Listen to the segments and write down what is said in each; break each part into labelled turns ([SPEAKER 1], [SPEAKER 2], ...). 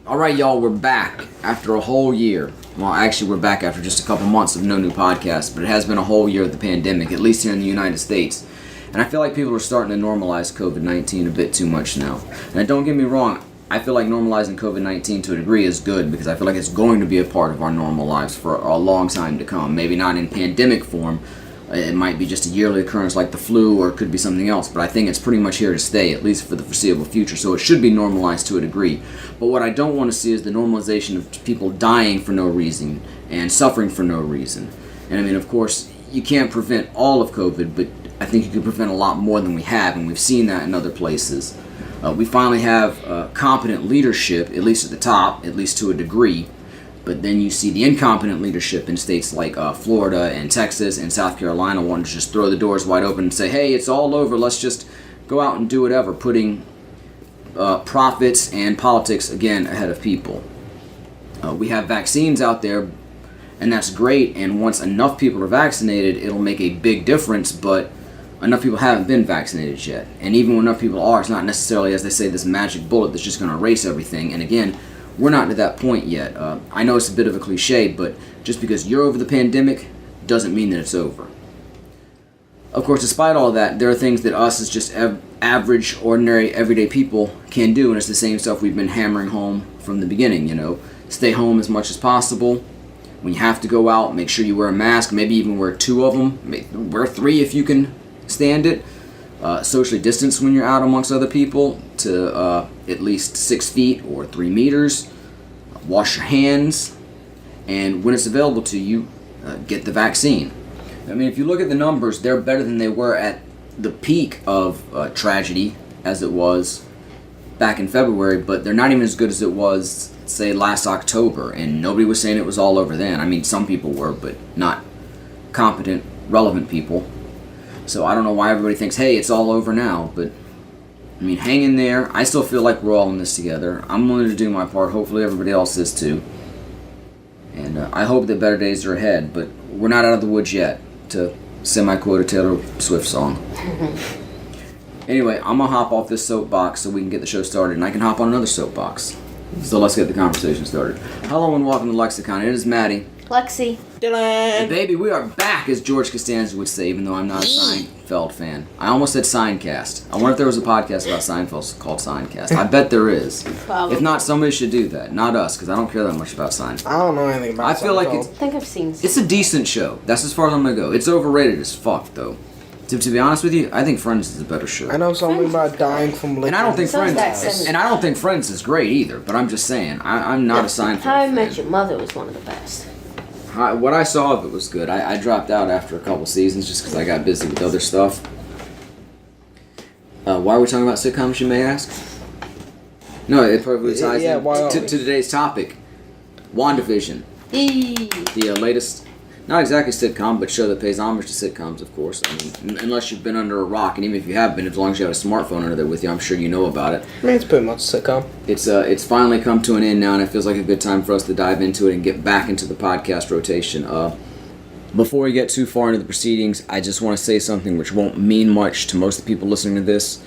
[SPEAKER 1] Alright, y'all, we're back after a whole year. Well, actually, we're back after just a couple months of no new podcasts, but it has been a whole year of the pandemic, at least here in the United States. And I feel like people are starting to normalize COVID-19 a bit too much now. And don't get me wrong, I feel like normalizing COVID-19 to a degree is good because I feel like it's going to be a part of our normal lives for a long time to come. Maybe not in pandemic form. It might be just a yearly occurrence like the flu, or it could be something else, but I think it's pretty much here to stay, at least for the foreseeable future, so it should be normalized to a degree. But what I don't want to see is the normalization of people dying for no reason and suffering for no reason. And I mean, of course, you can't prevent all of COVID, but I think you can prevent a lot more than we have, and we've seen that in other places. We finally have competent leadership, at least at the top, at least to a degree. But then you see the incompetent leadership in states like Florida and Texas and South Carolina wanting to just throw the doors wide open and say, hey, it's all over, let's just go out and do whatever, putting profits and politics, again, ahead of people. We have vaccines out there, and that's great, and once enough people are vaccinated, it'll make a big difference, but enough people haven't been vaccinated yet. And even when enough people are, it's not necessarily, as they say, this magic bullet that's just going to erase everything. And again, we're not to that point yet. I know it's a bit of a cliche, but just because you're over the pandemic doesn't mean that it's over. Of course, despite all that, there are things that us as just average, ordinary, everyday people can do, and it's the same stuff we've been hammering home from the beginning, you know. Stay home as much as possible. When you have to go out, make sure you wear a mask, maybe even wear 2 of them. Wear 3 if you can stand it. Socially distance when you're out amongst other people to at least 6 feet or 3 meters. Wash your hands, and when it's available to you, get the vaccine. I mean, if you look at the numbers, they're better than they were at the peak of tragedy as it was back in February, but they're not even as good as it was, say, last October, and nobody was saying it was all over then. I mean, some people were, but not competent, relevant people. So I don't know why everybody thinks, hey, it's all over now, but I mean, hang in there. I still feel like we're all in this together. I'm willing to do my part. Hopefully everybody else is too. And I hope that better days are ahead, but we're not out of the woods yet, to semi-quote a Taylor Swift song. Anyway, I'm going to hop off this soapbox so we can get the show started, and I can hop on another soapbox. So let's get the conversation started. Hello and welcome to LexiCon. It is Maddie.
[SPEAKER 2] Lexi.
[SPEAKER 3] Dylan.
[SPEAKER 1] And baby, we are back, as George Costanza would say, even though I'm not a Seinfeld fan. I almost said Signcast. I wonder if there was a podcast about Seinfeld called Signcast. I bet there is.
[SPEAKER 2] Probably.
[SPEAKER 1] If not, somebody should do that. Not us, because I don't care that much about Seinfeld.
[SPEAKER 3] I don't know anything about
[SPEAKER 1] I feel like
[SPEAKER 2] I think I've seen some.
[SPEAKER 1] it's a decent show. That's as far as I'm going to go. It's overrated as fuck, though. To be honest with you, I think Friends is a better show.
[SPEAKER 3] I know something about dying from licking.
[SPEAKER 1] And I don't think
[SPEAKER 2] So is that
[SPEAKER 1] Friends,
[SPEAKER 2] seven.
[SPEAKER 1] and I don't think Friends is great either. But I'm just saying, I'm not a Seinfeld
[SPEAKER 2] How I
[SPEAKER 1] fan.
[SPEAKER 2] Met Your Mother was one of the best.
[SPEAKER 1] What I saw of it was good. I dropped out after a couple seasons just because I got busy with other stuff. Why are we talking about sitcoms, you may ask? No, it probably ties
[SPEAKER 3] Yeah, why are
[SPEAKER 1] to
[SPEAKER 3] we?
[SPEAKER 1] today's topic. WandaVision. The latest, not exactly sitcom, but show that pays homage to sitcoms, of course. I mean, unless you've been under a rock, and even if you have been, as long as you have a smartphone under there with you, I'm sure you know about it.
[SPEAKER 3] I mean, it's pretty much a sitcom.
[SPEAKER 1] It's finally come to an end now, and it feels like a good time for us to dive into it and get back into the podcast rotation. Before we get too far into the proceedings, I just want to say something which won't mean much to most of the people listening to this,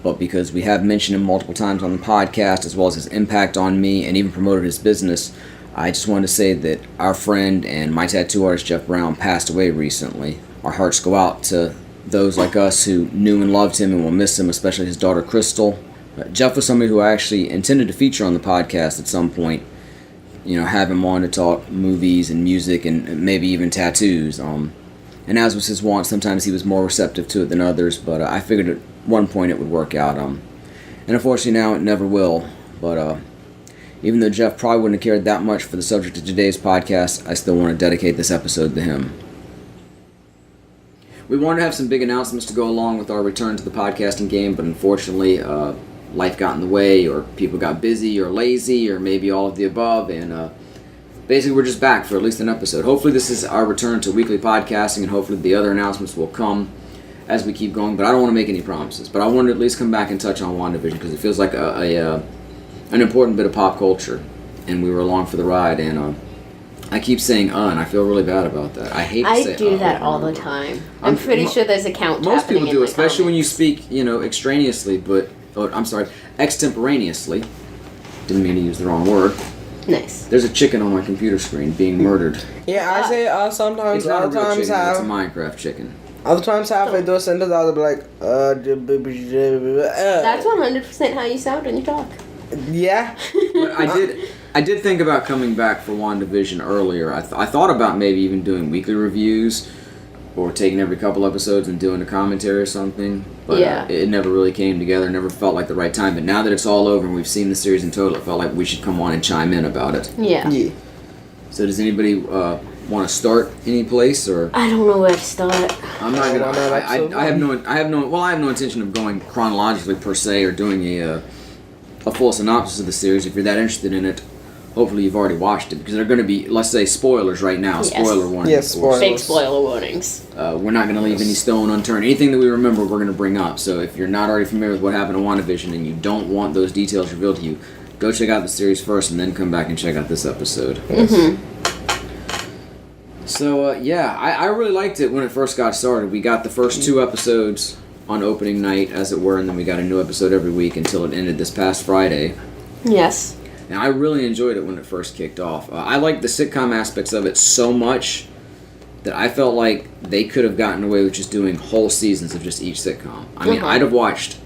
[SPEAKER 1] but because we have mentioned him multiple times on the podcast, as well as his impact on me, and even promoted his business, I just wanted to say that our friend and my tattoo artist Jeff Brown passed away recently. Our hearts go out to those like us who knew and loved him and will miss him, especially his daughter Crystal. Jeff was somebody who I actually intended to feature on the podcast at some point. You know, have him on to talk movies and music and maybe even tattoos. And as was his wont, sometimes he was more receptive to it than others, but I figured at one point it would work out. And unfortunately now it never will. But even though Jeff probably wouldn't have cared that much for the subject of today's podcast, I still want to dedicate this episode to him. We wanted to have some big announcements to go along with our return to the podcasting game, but unfortunately, life got in the way, or people got busy, or lazy, or maybe all of the above, and basically we're just back for at least an episode. Hopefully this is our return to weekly podcasting, and hopefully the other announcements will come as we keep going, but I don't want to make any promises. But I wanted to at least come back and touch on WandaVision, because it feels like an important bit of pop culture, and we were along for the ride, and I keep saying and I feel really bad about that. I hate to say
[SPEAKER 2] I do that all the time. I'm pretty sure there's a count
[SPEAKER 1] Most
[SPEAKER 2] happening
[SPEAKER 1] people do,
[SPEAKER 2] in my
[SPEAKER 1] especially when you
[SPEAKER 2] comments.
[SPEAKER 1] speak, extraneously, extemporaneously. Didn't mean to use the wrong word.
[SPEAKER 2] Nice.
[SPEAKER 1] There's a chicken on my computer screen being murdered.
[SPEAKER 3] Yeah, I say sometimes,
[SPEAKER 1] It's not a
[SPEAKER 3] other
[SPEAKER 1] real
[SPEAKER 3] times
[SPEAKER 1] chicken, it's a
[SPEAKER 3] have,
[SPEAKER 1] Minecraft chicken.
[SPEAKER 3] other times halfway through a sentence I'll be like,
[SPEAKER 2] That's 100% how you sound when you talk.
[SPEAKER 3] yeah.
[SPEAKER 1] But I did think about coming back for WandaVision earlier. I thought about maybe even doing weekly reviews or taking every couple episodes and doing a commentary or something. But
[SPEAKER 2] Yeah.
[SPEAKER 1] it never really came together, never felt like the right time. But now that it's all over and we've seen the series in total, it felt like we should come on and chime in about it.
[SPEAKER 2] Yeah.
[SPEAKER 3] Yeah.
[SPEAKER 1] So does anybody want to start any place, or
[SPEAKER 2] I don't know where to start.
[SPEAKER 1] I'm not gonna.
[SPEAKER 3] Why not
[SPEAKER 1] I
[SPEAKER 3] episode
[SPEAKER 1] have no intention of going chronologically per se or doing a full synopsis of the series. If you're that interested in it, hopefully you've already watched it, because they're going to be, let's say, spoilers right now.
[SPEAKER 2] Yes.
[SPEAKER 1] Spoiler warning.
[SPEAKER 3] Yes,
[SPEAKER 1] of course.
[SPEAKER 3] spoilers.
[SPEAKER 2] Big spoiler warnings.
[SPEAKER 1] We're not going to leave any stone unturned. Anything that we remember, we're going to bring up. So if you're not already familiar with what happened in WandaVision and you don't want those details revealed to you, go check out the series first and then come back and check out this episode. So, I really liked it when it first got started. We got the first 2 episodes on opening night, as it were, and then we got a new episode every week until it ended this past Friday.
[SPEAKER 2] Yes.
[SPEAKER 1] And I really enjoyed it when it first kicked off. I liked the sitcom aspects of it so much that I felt like they could have gotten away with just doing whole seasons of just each sitcom. I mean, I'd have watched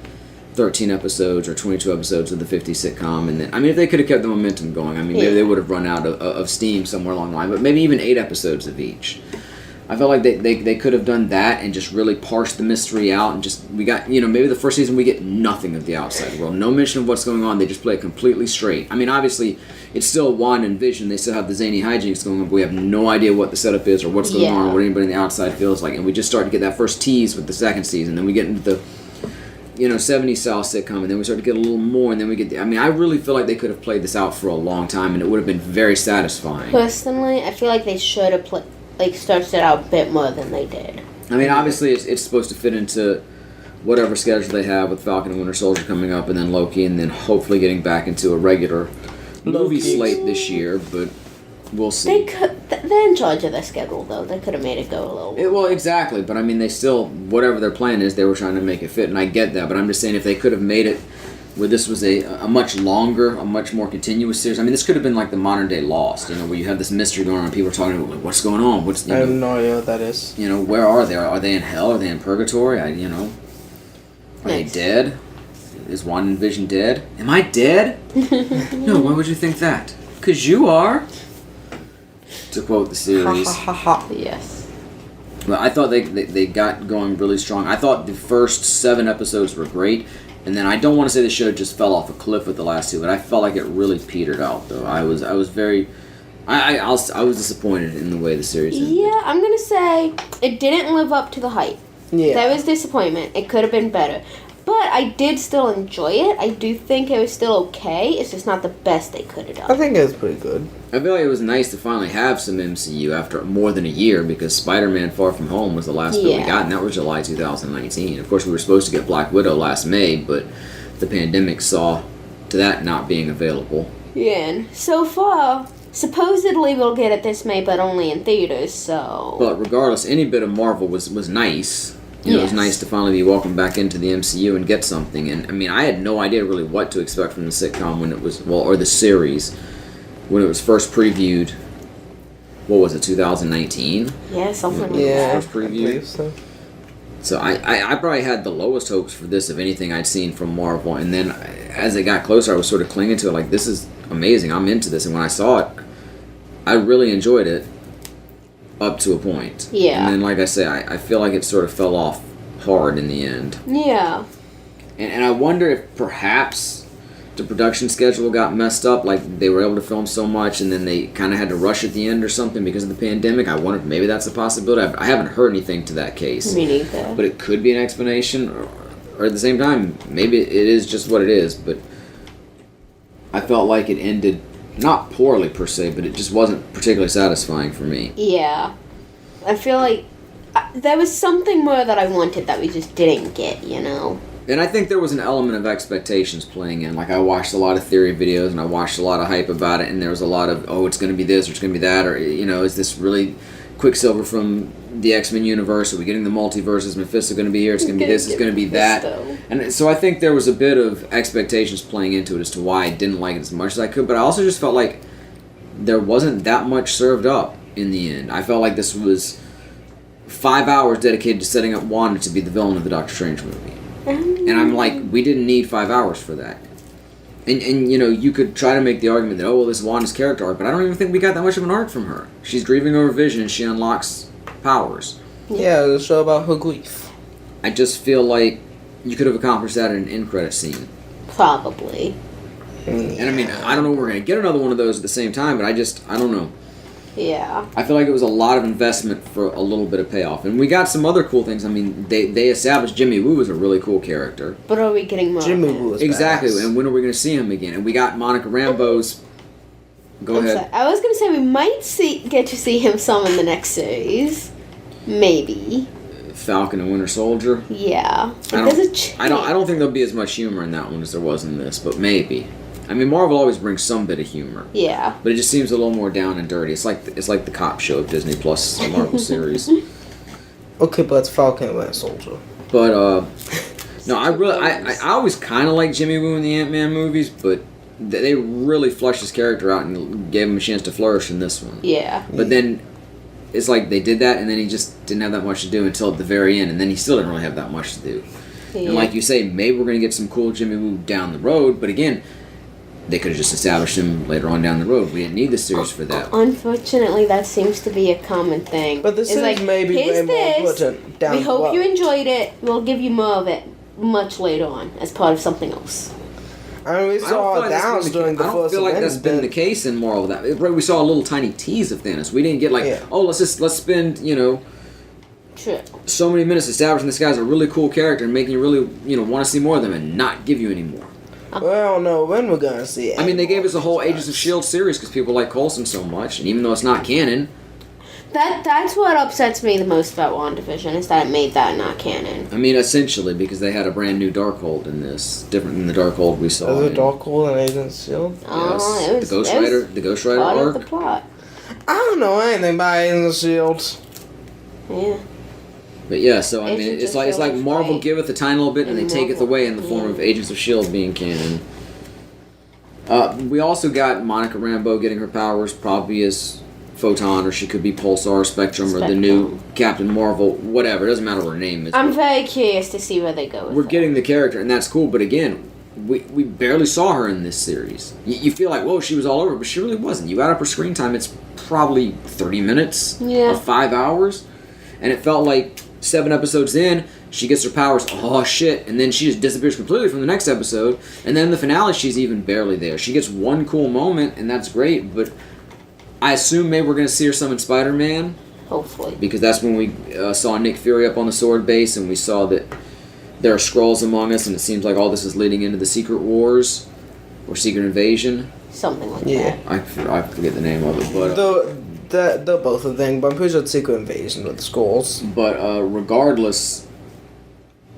[SPEAKER 1] 13 episodes or 22 episodes of the 50 sitcom, and then, I mean, if they could have kept the momentum going, I mean, maybe they would have run out of steam somewhere along the line, but maybe even 8 episodes of each. I felt like they could have done that and just really parsed the mystery out, and just, we got, maybe the first season we get nothing of the outside world. No mention of what's going on. They just play it completely straight. I mean, obviously, it's still Wanda and Vision. They still have the zany hijinks going on, but we have no idea what the setup is or what's going on or what anybody on the outside feels like. And we just start to get that first tease with the second season. Then we get into the 70s style sitcom, and then we start to get a little more, and then we get I really feel like they could have played this out for a long time, and it would have been very satisfying.
[SPEAKER 2] Personally, I feel like they should have stretched it out a bit more than they did.
[SPEAKER 1] I mean, obviously, it's supposed to fit into whatever schedule they have with Falcon and Winter Soldier coming up, and then Loki, and then hopefully getting back into a regular movie slate this year, but we'll see.
[SPEAKER 2] They're in charge of their schedule, though. They could have made it go a little.
[SPEAKER 1] Well, exactly, but I mean, they still, whatever their plan is, they were trying to make it fit, and I get that, but I'm just saying if they could have made it where this was a much longer, a much more continuous series. I mean, this could have been like the modern day Lost, where you have this mystery going on and people are talking about, like, what's going on?
[SPEAKER 3] I have no idea what that is.
[SPEAKER 1] Where are they? Are they in hell? Are they in purgatory? Are they dead? Is WandaVision dead? Am I dead? No, why would you think that? 'Cause you are. To quote the series.
[SPEAKER 2] Yes.
[SPEAKER 1] But I thought they got going really strong. I thought the first 7 episodes were great. And then I don't want to say the show just fell off a cliff with the last 2, but I felt like it really petered out. Though I was very, I was disappointed in the way the series ended.
[SPEAKER 2] Yeah, I'm gonna say it didn't live up to the hype.
[SPEAKER 3] Yeah.
[SPEAKER 2] That was disappointment. It could have been better, but I did still enjoy it. I do think it was still okay. It's just not the best they could have
[SPEAKER 3] I
[SPEAKER 2] done.
[SPEAKER 3] think it was pretty good.
[SPEAKER 1] I feel like it was nice to finally have some MCU after more than a year, because Spider-Man Far From Home was the last film we got, and that was July 2019. Of course, we were supposed to get Black Widow last May, but the pandemic saw to that not being available.
[SPEAKER 2] Yeah, and so far, supposedly we'll get it this May, but only in theaters, so...
[SPEAKER 1] But regardless, any bit of Marvel was nice. It was nice to finally be welcomed back into the MCU and get something. And, I mean, I had no idea really what to expect from the sitcom when it was, or the series, when it was first previewed. What was it, 2019?
[SPEAKER 2] Yeah, something like
[SPEAKER 3] Yeah,
[SPEAKER 2] that.
[SPEAKER 1] First preview.
[SPEAKER 3] I believe so.
[SPEAKER 1] So I probably had the lowest hopes for this of anything I'd seen from Marvel. And then as it got closer, I was sort of clinging to it like, this is amazing, I'm into this. And when I saw it, I really enjoyed it. Up to a point.
[SPEAKER 2] Yeah.
[SPEAKER 1] And then, like I say, I feel like it sort of fell off hard in the end.
[SPEAKER 2] Yeah.
[SPEAKER 1] And I wonder if perhaps the production schedule got messed up, like they were able to film so much and then they kind of had to rush at the end or something because of the pandemic. I wonder if maybe that's a possibility. I haven't heard anything to that case.
[SPEAKER 2] Me neither.
[SPEAKER 1] But it could be an explanation, or at the same time, maybe it is just what it is. But I felt like it ended not poorly per se, but it just wasn't particularly satisfying for me.
[SPEAKER 2] Yeah. I feel like there was something more that I wanted that we just didn't get,
[SPEAKER 1] And I think there was an element of expectations playing in. Like, I watched a lot of theory videos and I watched a lot of hype about it, and there was a lot of, oh, it's going to be this or it's going to be that, or, is this really Quicksilver from the X-Men universe? Are we getting the multiverse? Is Mephisto going to be here? It's going to be this. It's going to be that. And so I think there was a bit of expectations playing into it as to why I didn't like it as much as I could. But I also just felt like there wasn't that much served up in the end. I felt like this was 5 hours dedicated to setting up Wanda to be the villain of the Doctor Strange movie. And I'm like, we didn't need 5 hours for that. And you know, you could try to make the argument that, oh, well, this is Wanda's character arc, but I don't even think we got that much of an arc from her. She's grieving over Vision and she unlocks powers.
[SPEAKER 3] Yeah, the show about her grief.
[SPEAKER 1] I just feel like you could have accomplished that in an end credit scene.
[SPEAKER 2] Probably.
[SPEAKER 1] And I mean, I don't know if we're going to get another one of those at the same time, but I don't know.
[SPEAKER 2] Yeah.
[SPEAKER 1] I feel like it was a lot of investment for a little bit of payoff. And we got some other cool things. I mean, they established Jimmy Woo as a really cool character.
[SPEAKER 2] But are we getting more?
[SPEAKER 3] Jimmy Woo is
[SPEAKER 1] Exactly,
[SPEAKER 3] badass.
[SPEAKER 1] and when are we going to see him again? And we got Monica Rambeau's... Go ahead.
[SPEAKER 2] Sorry. I was going to say we might get to see him some in the next series. Maybe.
[SPEAKER 1] Falcon and Winter Soldier.
[SPEAKER 2] Yeah.
[SPEAKER 1] I don't think there'll be as much humor in that one as there was in this, but maybe. I mean, Marvel always brings some bit of humor.
[SPEAKER 2] Yeah.
[SPEAKER 1] But it just seems a little more down and dirty. It's like the cop show of Disney Plus Marvel series.
[SPEAKER 3] Okay, but it's Falcon and Winter Soldier.
[SPEAKER 1] But no, I always kind of liked Jimmy Woo in the Ant-Man movies, but they really fleshed his character out and gave him a chance to flourish in this one.
[SPEAKER 2] Yeah.
[SPEAKER 1] But then it's like they did that, and then he just didn't have that much to do until at the very end, and then he still didn't really have that much to do. Yeah. And like you say, maybe we're going to get some cool Jimmy Woo down the road, but again, they could have just established him later on down the road. We didn't need the series for that.
[SPEAKER 2] Unfortunately, that seems to be a common thing.
[SPEAKER 3] But the series may be way more important down
[SPEAKER 2] we
[SPEAKER 3] the
[SPEAKER 2] hope
[SPEAKER 3] road.
[SPEAKER 2] you enjoyed it. We'll give you more of it much later on as part of something else.
[SPEAKER 3] I mean, we saw Downs during the
[SPEAKER 1] I don't
[SPEAKER 3] first
[SPEAKER 1] feel like
[SPEAKER 3] event,
[SPEAKER 1] that's been the case in more of that. We saw a little tiny tease of Thanos. We didn't get like, oh, let's spend,
[SPEAKER 2] True.
[SPEAKER 1] so many minutes establishing this guy's a really cool character and making you really, want to see more of them and not give you any more.
[SPEAKER 3] Well, I don't know when we're going to see it.
[SPEAKER 1] I mean, they gave us a whole Agents of S.H.I.E.L.D. series because people like Coulson so much, and even though it's not canon...
[SPEAKER 2] That's what upsets me the most about WandaVision, is that it made that not canon.
[SPEAKER 1] I mean, essentially, because they had a brand new Darkhold in this, different than the Darkhold we saw.
[SPEAKER 3] Was it Darkhold and Agents of S.H.I.E.L.D.?
[SPEAKER 2] Oh, it was
[SPEAKER 1] the Ghost Rider
[SPEAKER 2] part
[SPEAKER 1] arc.
[SPEAKER 2] of the plot.
[SPEAKER 3] I don't know anything about Agents of S.H.I.E.L.D.
[SPEAKER 2] Yeah.
[SPEAKER 1] But yeah, so I mean,
[SPEAKER 2] Agents
[SPEAKER 1] it's
[SPEAKER 2] of
[SPEAKER 1] like
[SPEAKER 2] S.H.I.E.L.D.
[SPEAKER 1] Marvel
[SPEAKER 2] right.
[SPEAKER 1] giveth a tiny little bit and they take it away in the form of Agents of S.H.I.E.L.D. being canon. We also got Monica Rambeau getting her powers probably as Photon, or she could be Pulsar, Spectrum, or the new Captain Marvel, whatever. It doesn't matter what her name is.
[SPEAKER 2] I'm very curious to see where they go with
[SPEAKER 1] We're getting the character, and that's cool, but again, we barely saw her in this series. You feel like, whoa, she was all over, but she really wasn't. You got up her screen time, it's probably 30 minutes of 5 hours, and it felt like 7 episodes in, she gets her powers, oh shit, and then she just disappears completely from the next episode, and then in the finale, she's even barely there. She gets one cool moment, and that's great, but I assume maybe we're going to see her some in Spider-Man.
[SPEAKER 2] Hopefully.
[SPEAKER 1] Because that's when we saw Nick Fury up on the sword base, and we saw that there are Skrulls among us, and it seems like all this is leading into the Secret Wars, or Secret Invasion.
[SPEAKER 2] Something like that.
[SPEAKER 1] I forget the name of it, but...
[SPEAKER 3] They're both a thing, but I'm pretty sure it's Secret Invasion with the Skrulls.
[SPEAKER 1] But regardless,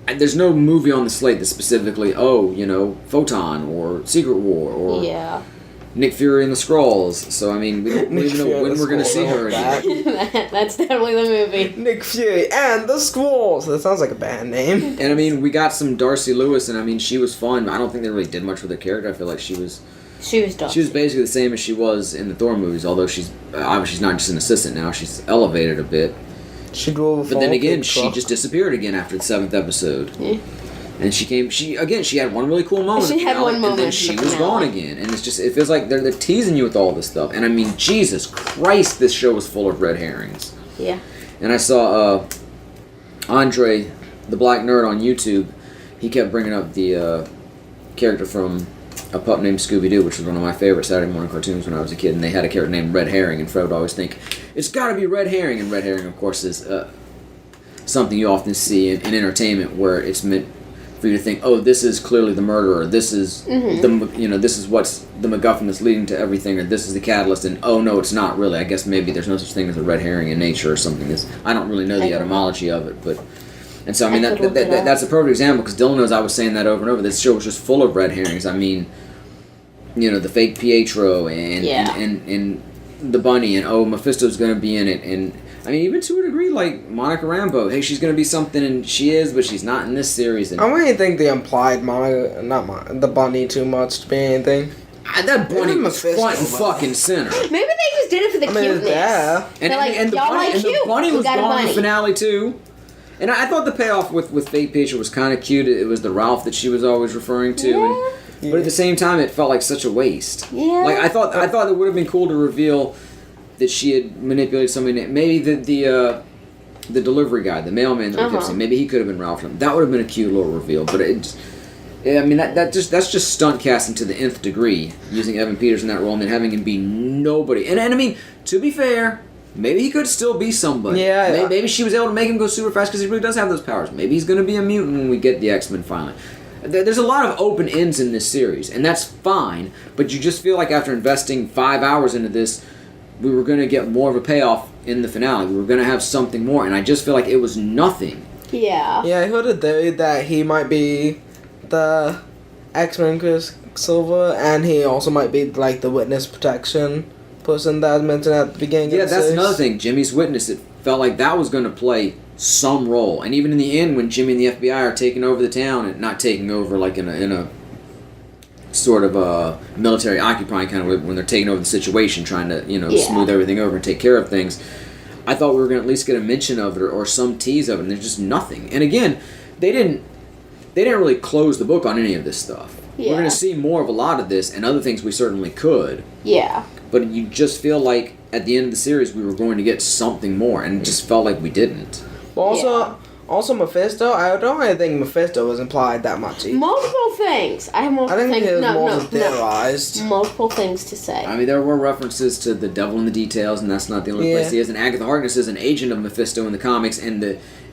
[SPEAKER 1] there's no movie on the slate that specifically, Photon, or Secret War, or...
[SPEAKER 2] Yeah.
[SPEAKER 1] Nick Fury and the Skrulls. So, I mean, we don't even know when we're going to see her again.
[SPEAKER 2] That's definitely the movie.
[SPEAKER 3] Nick Fury and the Skrulls. That sounds like a band name.
[SPEAKER 1] And, I mean, we got some Darcy Lewis, and, I mean, she was fun. I don't think they really did much with her character. I feel like she was
[SPEAKER 2] Darcy.
[SPEAKER 1] She was basically the same as she was in the Thor movies, although she's not just an assistant now. She's elevated a bit.
[SPEAKER 3] She drove a
[SPEAKER 1] But then again,
[SPEAKER 3] truck.
[SPEAKER 1] she just disappeared again after the 7th episode.
[SPEAKER 2] Yeah.
[SPEAKER 1] And she had one really cool moment.
[SPEAKER 2] She had one moment.
[SPEAKER 1] And then she was gone again. And it feels like they're teasing you with all this stuff. And I mean, Jesus Christ, this show was full of red herrings.
[SPEAKER 2] Yeah.
[SPEAKER 1] And I saw Andre, the black nerd on YouTube, he kept bringing up the character from A Pup Named Scooby-Doo, which was one of my favorite Saturday morning cartoons when I was a kid. And they had a character named Red Herring, and Fred would always think, it's gotta be Red Herring. And Red Herring, of course, is something you often see in entertainment where it's meant for you to think, oh, this is clearly the murderer, this is this is what's the MacGuffin that's leading to everything, or this is the catalyst, and oh no, it's not really. I guess maybe there's no such thing as a red herring in nature or something. I don't really know the etymology of it, but and so I mean that's a perfect example because Dylan knows I was saying that over and over. This show was just full of red herrings. I mean, the fake Pietro and the bunny, and oh, Mephisto's going to be in it, and I mean, even to a degree, like Monica Rambeau. Hey, she's gonna be something, and she is, but she's not in this series. And
[SPEAKER 3] I don't really think they implied the bunny too much to be anything.
[SPEAKER 1] that bunny
[SPEAKER 3] Even
[SPEAKER 1] was
[SPEAKER 3] Mephisto,
[SPEAKER 1] front and
[SPEAKER 3] but-
[SPEAKER 1] fucking center.
[SPEAKER 2] Maybe they just did it for the cuteness.
[SPEAKER 3] yeah.
[SPEAKER 2] They're like,
[SPEAKER 1] the
[SPEAKER 2] y'all
[SPEAKER 1] bunny,
[SPEAKER 2] like
[SPEAKER 1] and the
[SPEAKER 2] cute.
[SPEAKER 1] bunny
[SPEAKER 2] We
[SPEAKER 1] was
[SPEAKER 2] got a
[SPEAKER 1] gone in
[SPEAKER 2] bunny.
[SPEAKER 1] the finale too. And I thought the payoff with Fake Picture was kind of cute. It was the Ralph that she was always referring to.
[SPEAKER 2] Yeah.
[SPEAKER 1] But at the same time, it felt like such a waste.
[SPEAKER 2] Yeah.
[SPEAKER 1] Like I thought it would have been cool to reveal that she had manipulated somebody. Maybe the delivery guy, the mailman that we kept seeing, maybe he could have been Ralph. That would have been a cute little reveal. But I mean that's just stunt casting to the nth degree, using Evan Peters in that role and then having him be nobody. And I mean, to be fair, maybe he could still be somebody.
[SPEAKER 3] Yeah.
[SPEAKER 1] Maybe she was able to make him go super fast because he really does have those powers. Maybe he's going to be a mutant when we get the X-Men finally. There's a lot of open ends in this series, and that's fine, but you just feel like after investing 5 hours into this, we were going to get more of a payoff in the finale. We were going to have something more, and I just feel like it was nothing.
[SPEAKER 2] Yeah.
[SPEAKER 3] Yeah, I heard a theory that he might be the X-Men Quicksilver, and he also might be like the witness protection person that I mentioned at the beginning
[SPEAKER 1] Yeah,
[SPEAKER 3] of the
[SPEAKER 1] that's
[SPEAKER 3] series.
[SPEAKER 1] another thing. Jimmy's witness, it felt like that was going to play some role. And even in the end, when Jimmy and the FBI are taking over the town, and not taking over like in a sort of a military occupying kind of way, when they're taking over the situation, trying to, smooth everything over and take care of things, I thought we were going to at least get a mention of it or some tease of it, and there's just nothing. And again, they didn't really close the book on any of this stuff.
[SPEAKER 2] Yeah.
[SPEAKER 1] We're going to see more of a lot of this, and other things we certainly could.
[SPEAKER 2] Yeah.
[SPEAKER 1] But you just feel like at the end of the series we were going to get something more, and it just felt like we didn't.
[SPEAKER 3] But also Mephisto, I don't really think Mephisto was implied that much either.
[SPEAKER 2] Multiple things. I have
[SPEAKER 3] I
[SPEAKER 2] multiple
[SPEAKER 3] think
[SPEAKER 2] things.
[SPEAKER 3] it was more
[SPEAKER 2] No.
[SPEAKER 3] theorized.
[SPEAKER 2] Multiple things to say.
[SPEAKER 1] I mean, there were references to the devil in the details, and that's not the only place he is. And Agatha Harkness is an agent of Mephisto in the comics, and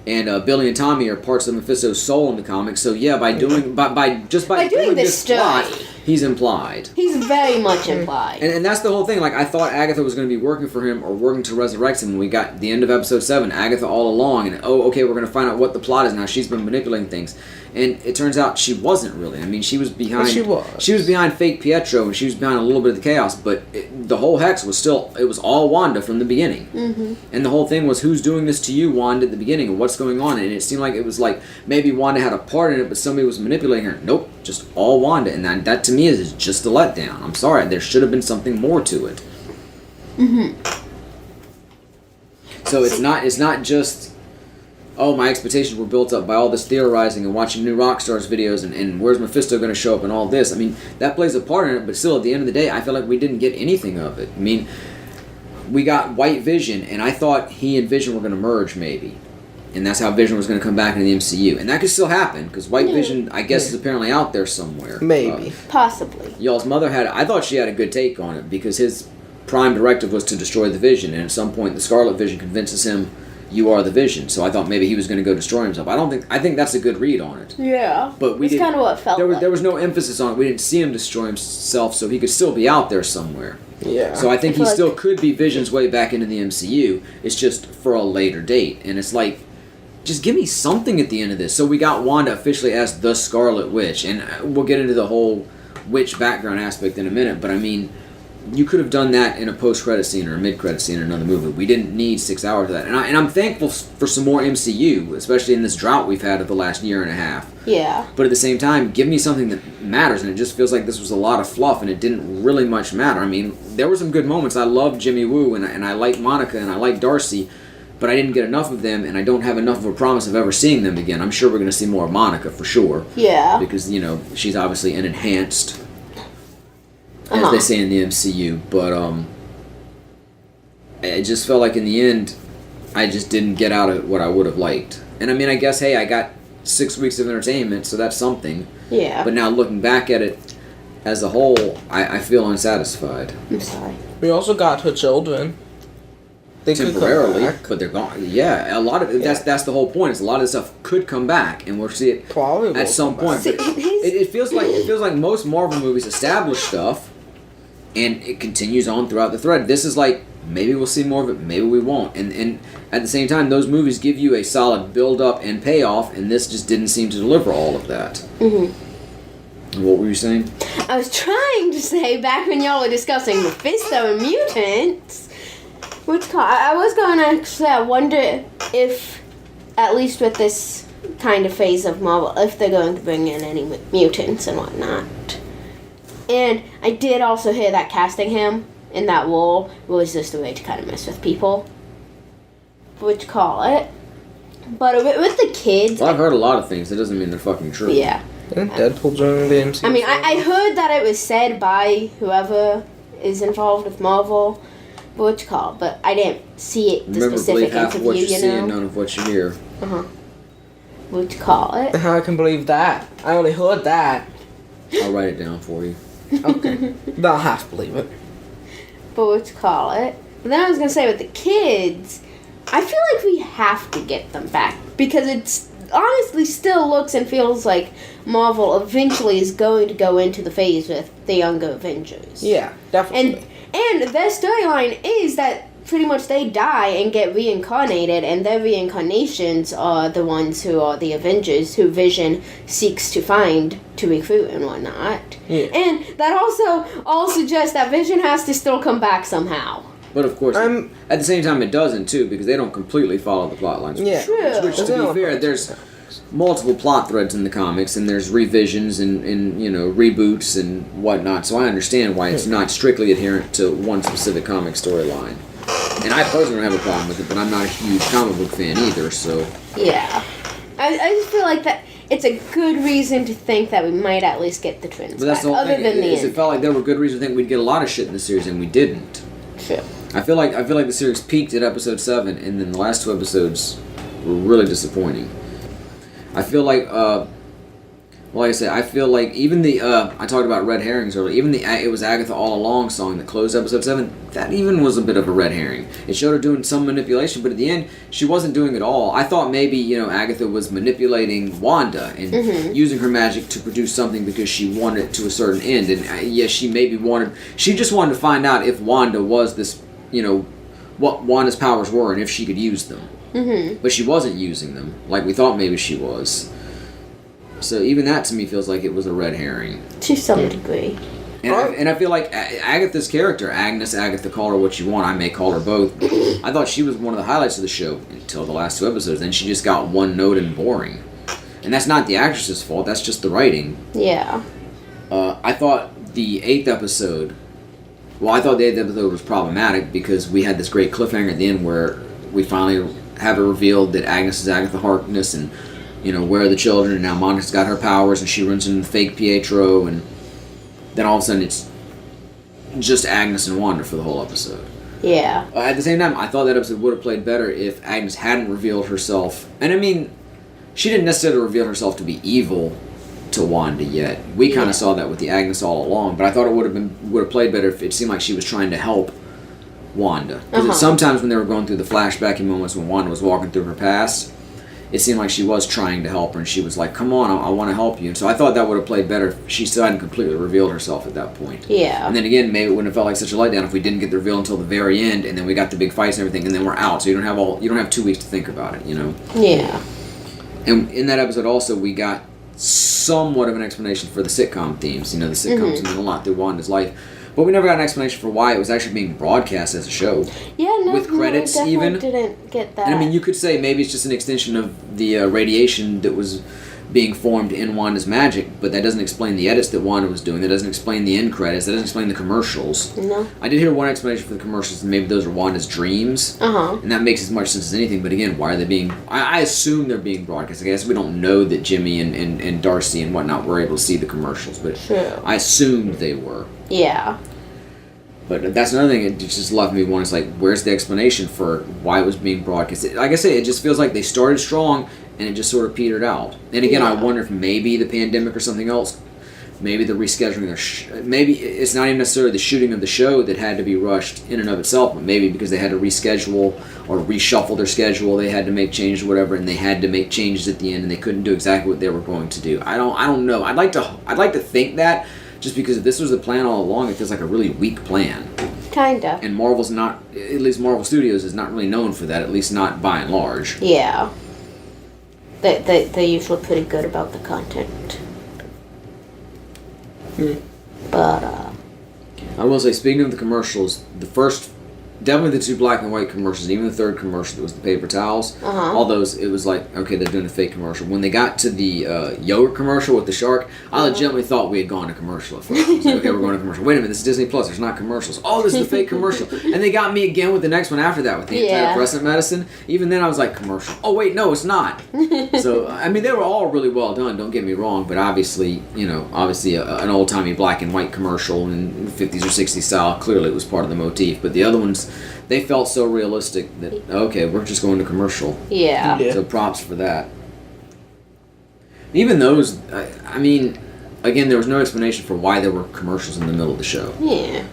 [SPEAKER 1] Billy and Tommy are parts of Mephisto's soul in the comics. So yeah, by doing this plot, he's implied.
[SPEAKER 2] He's very much implied.
[SPEAKER 1] And that's the whole thing. Like, I thought Agatha was going to be working for him or working to resurrect him when we got the end of episode 7. Agatha all along, and okay, we're going to find out what the plot is now. She's been manipulating things, and it turns out she wasn't really. I mean, she was behind.
[SPEAKER 3] She was.
[SPEAKER 1] She was behind fake Pietro, and she was behind a little bit of the chaos. But the whole hex was still. It was all Wanda from the beginning.
[SPEAKER 2] Mm-hmm.
[SPEAKER 1] And the whole thing was, who's doing this to you, Wanda, at the beginning, and what's going on? And it seemed like it was like maybe Wanda had a part in it, but somebody was manipulating her. Nope, just all Wanda, and that to me is just a letdown. I'm sorry, there should have been something more to it.
[SPEAKER 2] Mm-hmm.
[SPEAKER 1] So it's not just, oh, my expectations were built up by all this theorizing and watching new Rockstars videos and where's Mephisto going to show up and all this. I mean, that plays a part in it, but still, at the end of the day, I feel like we didn't get anything of it. I mean, we got White Vision, and I thought he and Vision were going to merge, maybe. And that's how Vision was going to come back into the MCU. And that could still happen, because White Vision, I guess, is apparently out there somewhere.
[SPEAKER 3] Maybe.
[SPEAKER 2] Possibly.
[SPEAKER 1] Y'all's mother I thought she had a good take on it, because his prime directive was to destroy the Vision, and at some point the Scarlet Vision convinces him, you are the Vision. So I thought maybe he was going to go destroy himself. I think that's a good read on it.
[SPEAKER 2] Yeah.
[SPEAKER 1] But
[SPEAKER 2] It's kind of what it felt like.
[SPEAKER 1] There was no emphasis on it. We didn't see him destroy himself, so he could still be out there somewhere.
[SPEAKER 3] Yeah.
[SPEAKER 1] So I think
[SPEAKER 2] I feel
[SPEAKER 1] he still
[SPEAKER 2] like-
[SPEAKER 1] could be Vision's way back into the MCU. It's just for a later date. And it's like, just give me something at the end of this. So we got Wanda officially as the Scarlet Witch. And we'll get into the whole witch background aspect in a minute. But I mean, you could have done that in a post-credit scene or a mid-credit scene in another movie. We didn't need 6 hours of that. And I'm thankful for some more MCU, especially in this drought we've had of the last year and a half.
[SPEAKER 2] Yeah.
[SPEAKER 1] But at the same time, give me something that matters, and it just feels like this was a lot of fluff, and it didn't really much matter. I mean, there were some good moments. I loved Jimmy Woo, and I liked Monica, and I liked Darcy, but I didn't get enough of them, and I don't have enough of a promise of ever seeing them again. I'm sure we're going to see more of Monica, for sure.
[SPEAKER 2] Yeah.
[SPEAKER 1] Because, she's obviously an enhanced, as they say in the MCU, but it just felt like in the end, I just didn't get out of what I would have liked. And I mean, I guess, hey, I got 6 weeks of entertainment, so that's something.
[SPEAKER 2] Yeah.
[SPEAKER 1] But now looking back at it as a whole, I feel unsatisfied.
[SPEAKER 2] I'm sorry.
[SPEAKER 3] We also got her children. They could come
[SPEAKER 1] Temporarily,
[SPEAKER 3] back.
[SPEAKER 1] but they're gone. Yeah, a lot of it, that's the whole point. Is a lot of this stuff could come back, and we'll see it
[SPEAKER 3] Probably will
[SPEAKER 1] at some
[SPEAKER 3] come
[SPEAKER 1] point.
[SPEAKER 3] back.
[SPEAKER 1] But it feels like most Marvel movies establish stuff, and it continues on throughout the thread. This is like, maybe we'll see more of it, maybe we won't. And at the same time, those movies give you a solid build-up and payoff, and this just didn't seem to deliver all of that.
[SPEAKER 2] Mm-hmm.
[SPEAKER 1] What were you saying?
[SPEAKER 2] I was trying to say, back when y'all were discussing Mephisto and mutants, I was going to say, I wonder if, at least with this kind of phase of Marvel, if they're going to bring in any mutants and whatnot. And I did also hear that casting him in that role was just a way to kind of mess with people. But with the kids...
[SPEAKER 1] Well, I've heard a lot of things. That doesn't mean they're fucking true.
[SPEAKER 2] Yeah.
[SPEAKER 3] And Deadpool joining the MCU.
[SPEAKER 2] I mean, I heard that it was said by whoever is involved with Marvel, but I didn't see it, the
[SPEAKER 1] Remember,
[SPEAKER 2] specific
[SPEAKER 1] believe half of what you
[SPEAKER 2] interview,
[SPEAKER 1] see and none of what you hear.
[SPEAKER 3] How I can believe that? I only heard that.
[SPEAKER 1] I'll write it down for you.
[SPEAKER 3] Okay. I'll have to believe it.
[SPEAKER 2] But then I was going to say, with the kids, I feel like we have to get them back, because it's honestly still looks and feels like Marvel eventually is going to go into the phase with the younger Avengers.
[SPEAKER 3] Yeah, definitely.
[SPEAKER 2] And their storyline is that pretty much they die and get reincarnated, and their reincarnations are the ones who are the Avengers who Vision seeks to find to recruit and whatnot.
[SPEAKER 3] Yeah.
[SPEAKER 2] And that also all suggests that Vision has to still come back somehow.
[SPEAKER 1] But of course, at the same time, it doesn't too, because they don't completely follow the plot lines.
[SPEAKER 3] Yeah.
[SPEAKER 2] True.
[SPEAKER 1] Which, to be fair, there's multiple plot threads in the comics, and there's revisions and reboots and whatnot. So I understand why it's not strictly adherent to one specific comic storyline. And I personally don't have a problem with it, but I'm not a huge comic book fan either. So
[SPEAKER 2] yeah, I just feel like that it's a good reason to think that we might at least get the twins.
[SPEAKER 1] But that's
[SPEAKER 2] back,
[SPEAKER 1] the whole
[SPEAKER 2] other
[SPEAKER 1] thing.
[SPEAKER 2] than the
[SPEAKER 1] It felt like there were good reasons to think we'd get a lot of shit in the series, and we didn't.
[SPEAKER 2] True.
[SPEAKER 1] I feel like the series peaked at episode 7, and then the last 2 episodes were really disappointing. I feel like, like I said, I feel like even the I talked about red herrings earlier. Even the "It Was Agatha All Along" song that closed episode 7, that even was a bit of a red herring. It showed her doing some manipulation, but at the end, she wasn't doing it all. I thought maybe Agatha was manipulating Wanda and using her magic to produce something because she wanted it to a certain end. And yes, she just wanted to find out if Wanda was this, what Wanda's powers were and if she could use them. Mm-hmm. But she wasn't using them like we thought maybe she was. So even that to me feels like it was a red herring.
[SPEAKER 2] To some degree.
[SPEAKER 1] And I feel like Agatha's character, Agnes, Agatha, call her what you want, I may call her both. I thought she was one of the highlights of the show until the last 2 episodes. Then she just got one note and boring. And that's not the actress's fault, that's just the writing.
[SPEAKER 2] Yeah.
[SPEAKER 1] I thought the 8th episode... Well, I thought the 8th episode was problematic because we had this great cliffhanger at the end where we finally have it revealed that Agnes is Agatha Harkness and... where are the children, and now Monica's got her powers, and she runs into the fake Pietro, and then all of a sudden it's just Agnes and Wanda for the whole episode.
[SPEAKER 2] Yeah.
[SPEAKER 1] At the same time, I thought that episode would have played better if Agnes hadn't revealed herself. And I mean, she didn't necessarily reveal herself to be evil to Wanda yet. We kind of saw that with the Agnes All Along, but I thought it would have played better if it seemed like she was trying to help Wanda. Because sometimes when they were going through the flashbacky moments when Wanda was walking through her past, it seemed like she was trying to help her, and she was like, come on, I want to help you. And so I thought that would have played better if she still hadn't completely revealed herself at that point.
[SPEAKER 2] Yeah.
[SPEAKER 1] And then again, maybe it wouldn't have felt like such a letdown if we didn't get the reveal until the very end, and then we got the big fights and everything, and then we're out. So you don't have 2 weeks to think about it,
[SPEAKER 2] Yeah.
[SPEAKER 1] And in that episode also, we got somewhat of an explanation for the sitcom themes. The sitcoms mean a lot through Wanda's life. But we never got an explanation for why it was actually being broadcast as a show.
[SPEAKER 2] Yeah, no,
[SPEAKER 1] with credits
[SPEAKER 2] I
[SPEAKER 1] even.
[SPEAKER 2] Didn't get that.
[SPEAKER 1] And I mean, you could say maybe it's just an extension of the radiation that was being formed in Wanda's magic, but that doesn't explain the edits that Wanda was doing. That doesn't explain the end credits. That doesn't explain the commercials.
[SPEAKER 2] No.
[SPEAKER 1] I did hear one explanation for the commercials, and maybe those are Wanda's dreams. And that makes as much sense as anything. But again, why are they being... I assume they're being broadcast. I guess we don't know that Jimmy and Darcy and whatnot were able to see the commercials, but I assumed they were.
[SPEAKER 2] Yeah.
[SPEAKER 1] But that's another thing, it just left me wondering, it's like, where's the explanation for why it was being broadcast? Like I say, it just feels like they started strong, and it just sort of petered out. And again, I wonder if maybe the pandemic or something else, maybe the rescheduling, maybe it's not even necessarily the shooting of the show that had to be rushed in and of itself, but maybe because they had to reschedule or reshuffle their schedule, they had to make changes or whatever, and they had to make changes at the end, and they couldn't do exactly what they were going to do. I don't know. I'd like to think that, just because if this was the plan all along, it feels like a really weak plan.
[SPEAKER 2] Kinda.
[SPEAKER 1] And Marvel's not, at least Marvel Studios is not really known for that, at least not by and large.
[SPEAKER 2] Yeah. They're usually pretty good about the content. But,
[SPEAKER 1] I will say, speaking of the commercials, the first definitely the 2 black and white commercials, even the third commercial that was the paper towels. All those, it was like, okay, they're doing a fake commercial. When they got to the yogurt commercial with the shark, I legitimately thought we had gone to commercial at first. I was like, okay, we're going to commercial. Wait a minute, this is Disney Plus. There's not commercials. Oh, this is the fake commercial. And they got me again with the next one after that with the antidepressant medicine. Even then, I was like, commercial. Oh wait, no, it's not. So I mean, they were all really well done. Don't get me wrong, but obviously, an old timey black and white commercial in 50s or 60s style. Clearly, it was part of the motif. But the other ones, they felt so realistic that okay, we're just going to commercial.
[SPEAKER 2] Yeah.
[SPEAKER 1] So props for that. Even those, I mean, again, there was no explanation for why there were commercials in the middle of the show.
[SPEAKER 2] Yeah.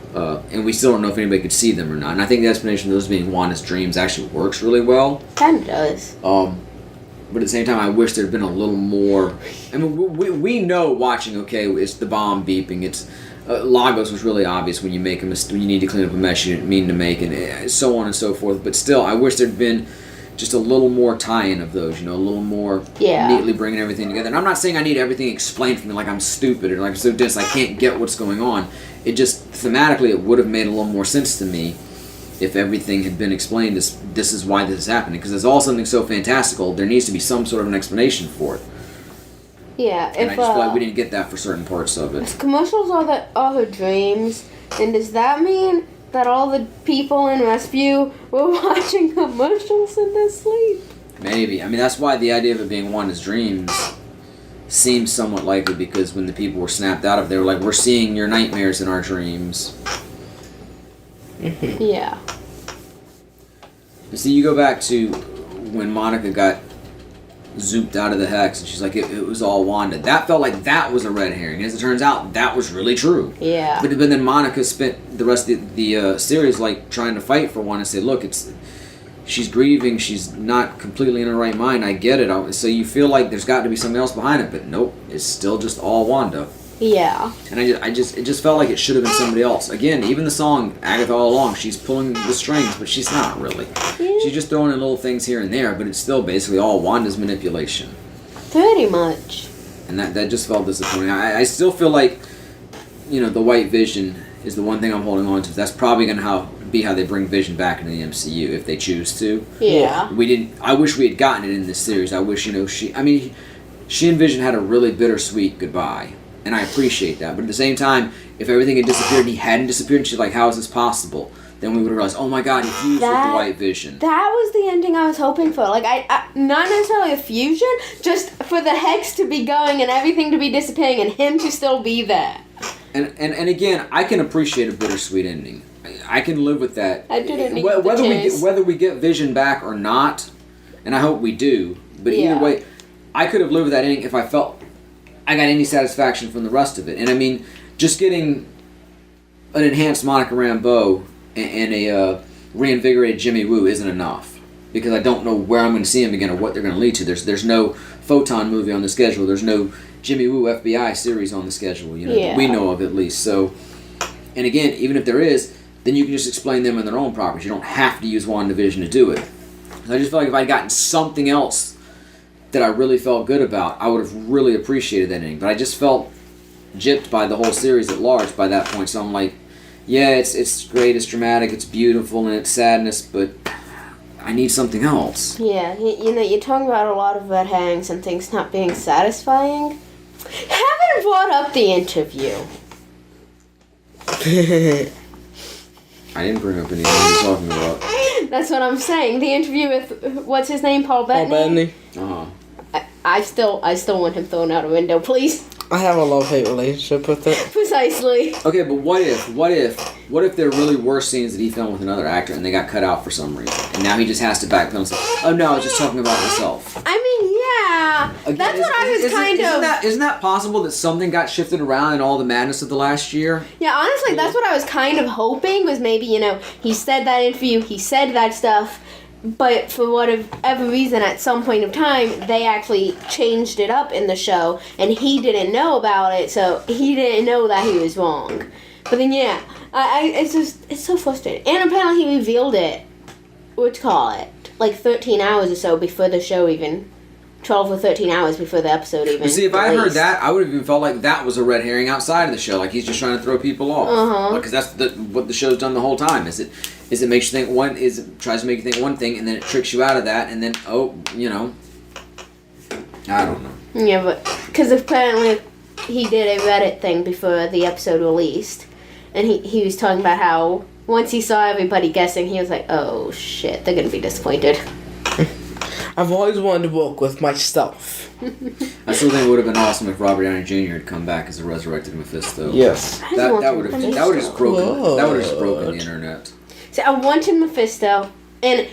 [SPEAKER 1] And we still don't know if anybody could see them or not. And I think the explanation of those being Wanda's dreams actually works really well.
[SPEAKER 2] Kind of does.
[SPEAKER 1] But at the same time, I wish there had been a little more. I mean, we know watching, okay, it's the bomb beeping. It's Lagos was really obvious when you make a mistake, you need to clean up a mess you didn't mean to make, and so on and so forth. But still, I wish there'd been just a little more tie-in of those, a little more neatly bringing everything together. And I'm not saying I need everything explained for me like I'm stupid or like I'm so dense I can't get what's going on. It just, thematically, it would have made a little more sense to me if everything had been explained as this is why this is happening. Because it's all something so fantastical, there needs to be some sort of an explanation for it.
[SPEAKER 2] Yeah,
[SPEAKER 1] And I just feel like we didn't get that for certain parts of it.
[SPEAKER 2] If commercials are her dreams, then does that mean that all the people in Westview were watching commercials in their sleep?
[SPEAKER 1] Maybe. I mean, that's why the idea of it being Wanda's dreams seems somewhat likely, because when the people were snapped out of it, they were like, we're seeing your nightmares in our dreams.
[SPEAKER 2] Yeah.
[SPEAKER 1] You see, you go back to when Monica got zooped out of the hex, and she's like, it was all Wanda. That felt like that was a red herring. As it turns out, that was really true.
[SPEAKER 2] Yeah.
[SPEAKER 1] But then Monica spent the rest of the series like trying to fight for Wanda and say, look, she's grieving, she's not completely in her right mind, I get it. So you feel like there's got to be something else behind it, but nope, it's still just all Wanda.
[SPEAKER 2] Yeah.
[SPEAKER 1] And it just felt like it should have been somebody else. Again, even the song Agatha All Along, she's pulling the strings, but she's not really.
[SPEAKER 2] Yeah.
[SPEAKER 1] She's just throwing in little things here and there, but it's still basically all Wanda's manipulation.
[SPEAKER 2] Pretty much.
[SPEAKER 1] And that just felt disappointing. I still feel like, the White Vision is the one thing I'm holding on to. That's probably going to be how they bring Vision back into the MCU if they choose to.
[SPEAKER 2] Yeah.
[SPEAKER 1] I wish we had gotten it in this series. I wish, she and Vision had a really bittersweet goodbye. And I appreciate that. But at the same time, if everything had disappeared and he hadn't disappeared, and she's like, how is this possible? Then we would have realized, oh my god, he fused with the White Vision.
[SPEAKER 2] That was the ending I was hoping for. Like, I not necessarily a fusion, just for the hex to be going and everything to be disappearing and him to still be there.
[SPEAKER 1] And again, I can appreciate a bittersweet ending. I can live with that.
[SPEAKER 2] I didn't need
[SPEAKER 1] whether we get Vision back or not, and I hope we do, but either way, I could have lived with that ending if I felt I got any satisfaction from the rest of it. And I mean, just getting an enhanced Monica Rambeau and a reinvigorated Jimmy Woo isn't enough, because I don't know where I'm going to see him again or what they're going to lead to. There's no Photon movie on the schedule. There's no Jimmy Woo FBI series on the schedule, that we know of at least. So, and again, even if there is, then you can just explain them in their own properties. You don't have to use WandaVision to do it. So I just feel like if I'd gotten something else that I really felt good about, I would have really appreciated that ending. But I just felt gypped by the whole series at large by that point. So I'm like, yeah, it's great, it's dramatic, it's beautiful, and it's sadness, but I need something else.
[SPEAKER 2] Yeah, you're talking about a lot of red herrings and things not being satisfying. Haven't brought up the interview.
[SPEAKER 1] I didn't bring up anything you're talking about.
[SPEAKER 2] That's what I'm saying. The interview with, what's his name, Paul Bettany?
[SPEAKER 1] Uh-huh.
[SPEAKER 2] I still want him thrown out a window, please.
[SPEAKER 3] I have a love-hate relationship with it.
[SPEAKER 2] Precisely.
[SPEAKER 1] Okay, but what if there really were scenes that he filmed with another actor and they got cut out for some reason, and now he just has to backpedal and say, "Oh no, I was just talking about myself."
[SPEAKER 2] I mean, yeah.
[SPEAKER 1] Again,
[SPEAKER 2] that's what I was
[SPEAKER 1] Isn't that possible that something got shifted around in all the madness of the last year?
[SPEAKER 2] Yeah, honestly, that's what I was kind of hoping, was maybe, he said that interview, he said that stuff, but for whatever reason, at some point of time, they actually changed it up in the show, and he didn't know about it, so he didn't know that he was wrong. But then, yeah, it's so frustrating. And apparently he revealed it, like 13 hours or so before the show even 12 or 13 hours before the episode even.
[SPEAKER 1] But see, if I heard
[SPEAKER 2] released.
[SPEAKER 1] that, I would have even felt like that was a red herring outside of the show. Like he's just trying to throw people off. Because that's what the show's done the whole time. Is it makes you think tries to make you think one thing, and then it tricks you out of that, and then I don't know.
[SPEAKER 2] Yeah, but because apparently he did a Reddit thing before the episode released, and he was talking about how once he saw everybody guessing, he was like, "Oh shit, they're gonna be disappointed."
[SPEAKER 3] I've always wanted to work with myself.
[SPEAKER 1] I still think it would have been awesome if Robert Downey Jr. had come back as a resurrected Mephisto.
[SPEAKER 3] Yes.
[SPEAKER 1] That would have just broken the internet.
[SPEAKER 2] So I wanted Mephisto, and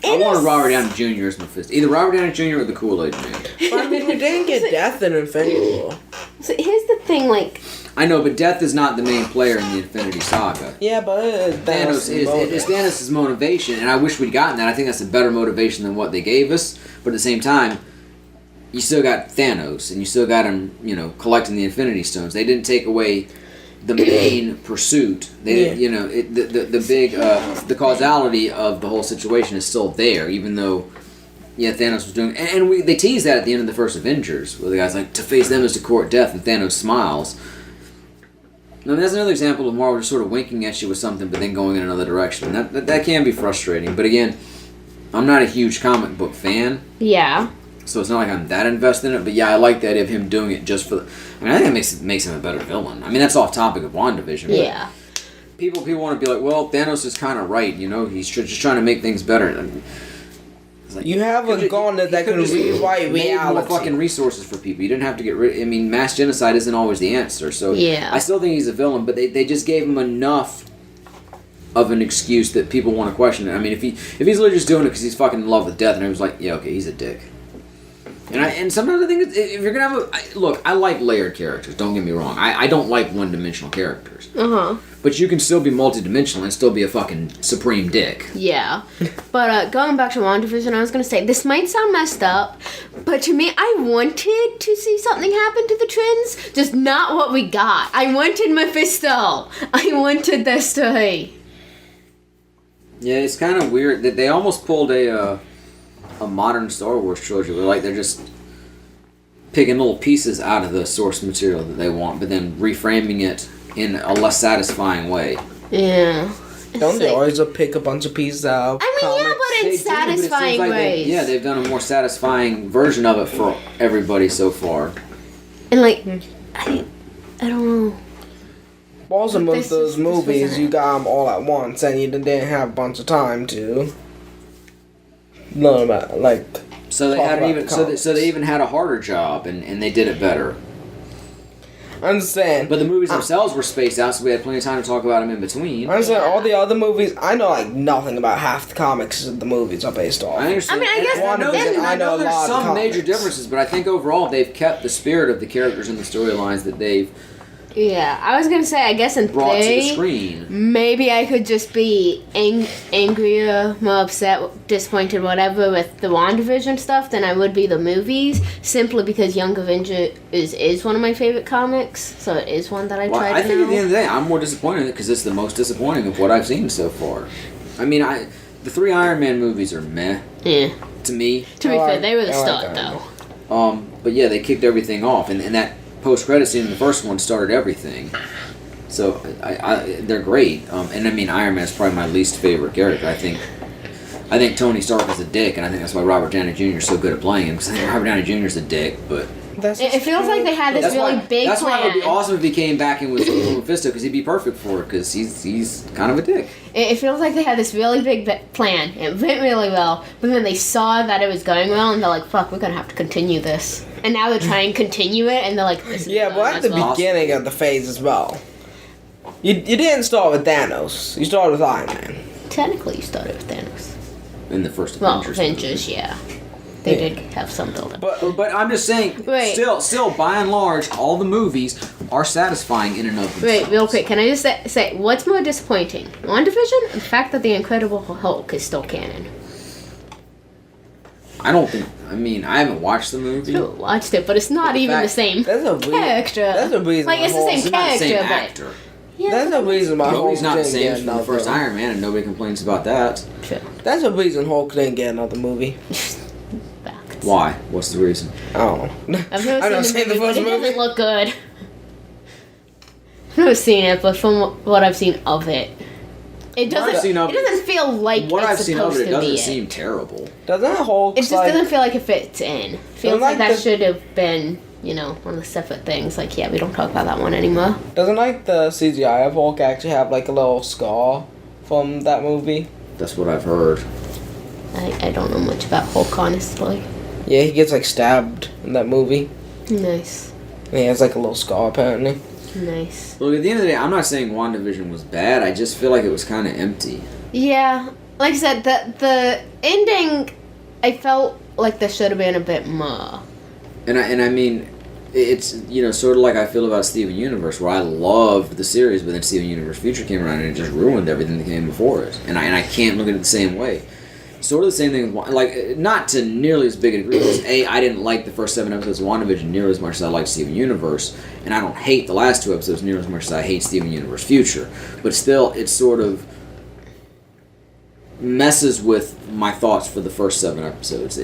[SPEAKER 1] I wanted Robert Downey Jr. as Mephisto. Either Robert Downey Jr. or the Kool-Aid Man.
[SPEAKER 3] But I mean, we didn't get Death in Infinity War.
[SPEAKER 2] So here's the thing, like.
[SPEAKER 1] I know, but Death is not the main player in the Infinity Saga.
[SPEAKER 3] Yeah, but
[SPEAKER 1] Thanos is. It's Thanos' motivation, and I wish we'd gotten that. I think that's a better motivation than what they gave us. But at the same time, you still got Thanos, and you still got him, collecting the Infinity Stones. They didn't take away the main pursuit. They, the causality of the whole situation is still there, even though, Thanos was doing, and they teased that at the end of the first Avengers, where the guy's like, to face them is to court death, and Thanos smiles. I mean, that's another example of Marvel just sort of winking at you with something, but then going in another direction. And that can be frustrating. But again, I'm not a huge comic book fan.
[SPEAKER 2] Yeah.
[SPEAKER 1] So it's not like I'm that invested in it. But yeah, I like the idea of him doing it just for. I think that makes him a better villain. I mean, that's off topic of WandaVision. But
[SPEAKER 2] yeah.
[SPEAKER 1] People want to be like, well, Thanos is kind of right. He's just trying to make things better. I mean, like,
[SPEAKER 3] you have a gauntlet that can rewrite reality.
[SPEAKER 1] More fucking resources for people. You didn't have to get rid. I mean, mass genocide isn't always the answer. So
[SPEAKER 2] yeah.
[SPEAKER 1] I still think he's a villain, but they just gave him enough of an excuse that people want to question it. I mean, if he's literally just doing it because he's fucking in love with death, and everyone's like, yeah, okay, he's a dick. And sometimes I think if you're gonna have look, I like layered characters. Don't get me wrong. I don't like one-dimensional characters. But you can still be multi-dimensional and still be a fucking supreme dick.
[SPEAKER 2] Yeah. But going back to WandaVision, I was going to say, this might sound messed up, but to me, I wanted to see something happen to the twins, just not what we got. I wanted Mephisto. I wanted their story.
[SPEAKER 1] Yeah, it's kind of weird that they almost pulled a modern Star Wars trilogy where they're just picking little pieces out of the source material that they want, but then reframing it in a less satisfying way.
[SPEAKER 2] Yeah.
[SPEAKER 3] Don't they always pick a bunch of pieces out?
[SPEAKER 2] I mean, yeah, but in satisfying ways.
[SPEAKER 1] They've done a more satisfying version of it for everybody so far.
[SPEAKER 2] And I don't know.
[SPEAKER 3] Also, most of those movies, you got them all at once, and you didn't have a bunch of time to learn about,
[SPEAKER 1] So they even had a harder job, and they did it better.
[SPEAKER 3] I understand.
[SPEAKER 1] But the movies themselves were spaced out, so we had plenty of time to talk about them in between.
[SPEAKER 3] I understand all the other movies. I know nothing about half the comics that the movies are based off.
[SPEAKER 1] I understand.
[SPEAKER 2] I mean, I guess
[SPEAKER 3] I know
[SPEAKER 1] there's
[SPEAKER 3] a lot
[SPEAKER 1] some
[SPEAKER 3] of
[SPEAKER 1] major
[SPEAKER 3] comics.
[SPEAKER 1] differences, but I think overall they've kept the spirit of the characters and the storylines that they've
[SPEAKER 2] Yeah, I was gonna say, I guess in
[SPEAKER 1] brought to the
[SPEAKER 2] theory,
[SPEAKER 1] screen.
[SPEAKER 2] maybe I could just be angrier, more upset, disappointed, whatever, with the WandaVision stuff than I would be the movies, simply because Young Avengers is one of my favorite comics, so it is one that I tried to
[SPEAKER 1] I think
[SPEAKER 2] know.
[SPEAKER 1] at the end of the day, I'm more disappointed in it because it's the most disappointing of what I've seen so far. I mean, the 3 Iron Man movies are meh.
[SPEAKER 2] Yeah.
[SPEAKER 1] To me.
[SPEAKER 2] To be fair, they were the
[SPEAKER 3] I like
[SPEAKER 2] start,
[SPEAKER 3] that.
[SPEAKER 2] though.
[SPEAKER 1] But yeah, they kicked everything off, and that post-credit scene in the first one started everything. So they're great. And I mean, Iron Man is probably my least favorite character. I think Tony Stark is a dick, and I think that's why Robert Downey Jr. is so good at playing him. Because I think Robert Downey Jr. is a dick, but
[SPEAKER 2] It feels like they had this really big
[SPEAKER 1] that's
[SPEAKER 2] plan.
[SPEAKER 1] why it would be awesome if he came back and was Mephisto, because he'd be perfect for it. Because he's kind of a dick.
[SPEAKER 2] It feels like they had this really big plan. It went really well, but then they saw that it was going well, and they're like, "Fuck, we're gonna have to continue this." And now they're trying to continue it, and they're like, "This is
[SPEAKER 3] Yeah, but at the beginning of the phase as well. You didn't start with Thanos. You started with Iron Man.
[SPEAKER 2] Technically, you started with Thanos.
[SPEAKER 1] In the first
[SPEAKER 2] Well,
[SPEAKER 1] Avengers.
[SPEAKER 2] Avengers, yeah. They did have some build-up.
[SPEAKER 1] But I'm just saying,
[SPEAKER 2] Wait.
[SPEAKER 1] still, by and large, all the movies are satisfying in and of themselves.
[SPEAKER 2] Wait, real quick, can I just say what's more disappointing? WandaVision? The fact that the Incredible Hulk is still canon.
[SPEAKER 1] I don't think. I mean, I haven't watched the movie.
[SPEAKER 2] I watched it, but it's not even the same character.
[SPEAKER 3] That's a reason.
[SPEAKER 2] Like, it's the same
[SPEAKER 1] It's not the
[SPEAKER 2] character,
[SPEAKER 1] same
[SPEAKER 2] but
[SPEAKER 1] actor.
[SPEAKER 2] yeah,
[SPEAKER 3] That's a reason why Hulk
[SPEAKER 1] Nobody's not the
[SPEAKER 3] didn't
[SPEAKER 1] same
[SPEAKER 3] get
[SPEAKER 1] as from the
[SPEAKER 3] another.
[SPEAKER 1] first Iron Man, and nobody complains about that.
[SPEAKER 2] True.
[SPEAKER 3] That's a reason Hulk didn't get another movie.
[SPEAKER 2] Facts.
[SPEAKER 1] Why? What's the reason?
[SPEAKER 3] I don't know.
[SPEAKER 2] I've never seen the first movie. It doesn't look good. I've never seen it, but from what I've seen of it, it doesn't feel like
[SPEAKER 1] what
[SPEAKER 2] it's
[SPEAKER 1] I've seen
[SPEAKER 2] supposed
[SPEAKER 1] of it, it
[SPEAKER 2] to be
[SPEAKER 1] doesn't seem terrible.
[SPEAKER 3] Doesn't Hulk?
[SPEAKER 2] It just doesn't feel like it fits in. Feels like that should have been, one of the separate things. Like, yeah, we don't talk about that one anymore.
[SPEAKER 3] Doesn't the CGI of Hulk actually have a little scar from that movie?
[SPEAKER 1] That's what I've heard.
[SPEAKER 2] I don't know much about Hulk, honestly.
[SPEAKER 3] Yeah, he gets stabbed in that movie.
[SPEAKER 2] Nice.
[SPEAKER 3] And he has a little scar apparently.
[SPEAKER 2] Nice.
[SPEAKER 1] Look, at the end of the day, I'm not saying WandaVision was bad. I just feel like it was kind of empty.
[SPEAKER 2] Yeah, like I said, the ending, I felt like there should have been a bit more.
[SPEAKER 1] And I mean, it's sort of like I feel about Steven Universe, where I loved the series, but then Steven Universe Future came around and it just ruined everything that came before it. And I can't look at it the same way. Sort of the same thing, not to nearly as big a degree, because I didn't like the first 7 episodes of WandaVision nearly as much as I liked Steven Universe, and I don't hate the last 2 episodes nearly as much as I hate Steven Universe Future. But still, it sort of messes with my thoughts for the first 7 episodes.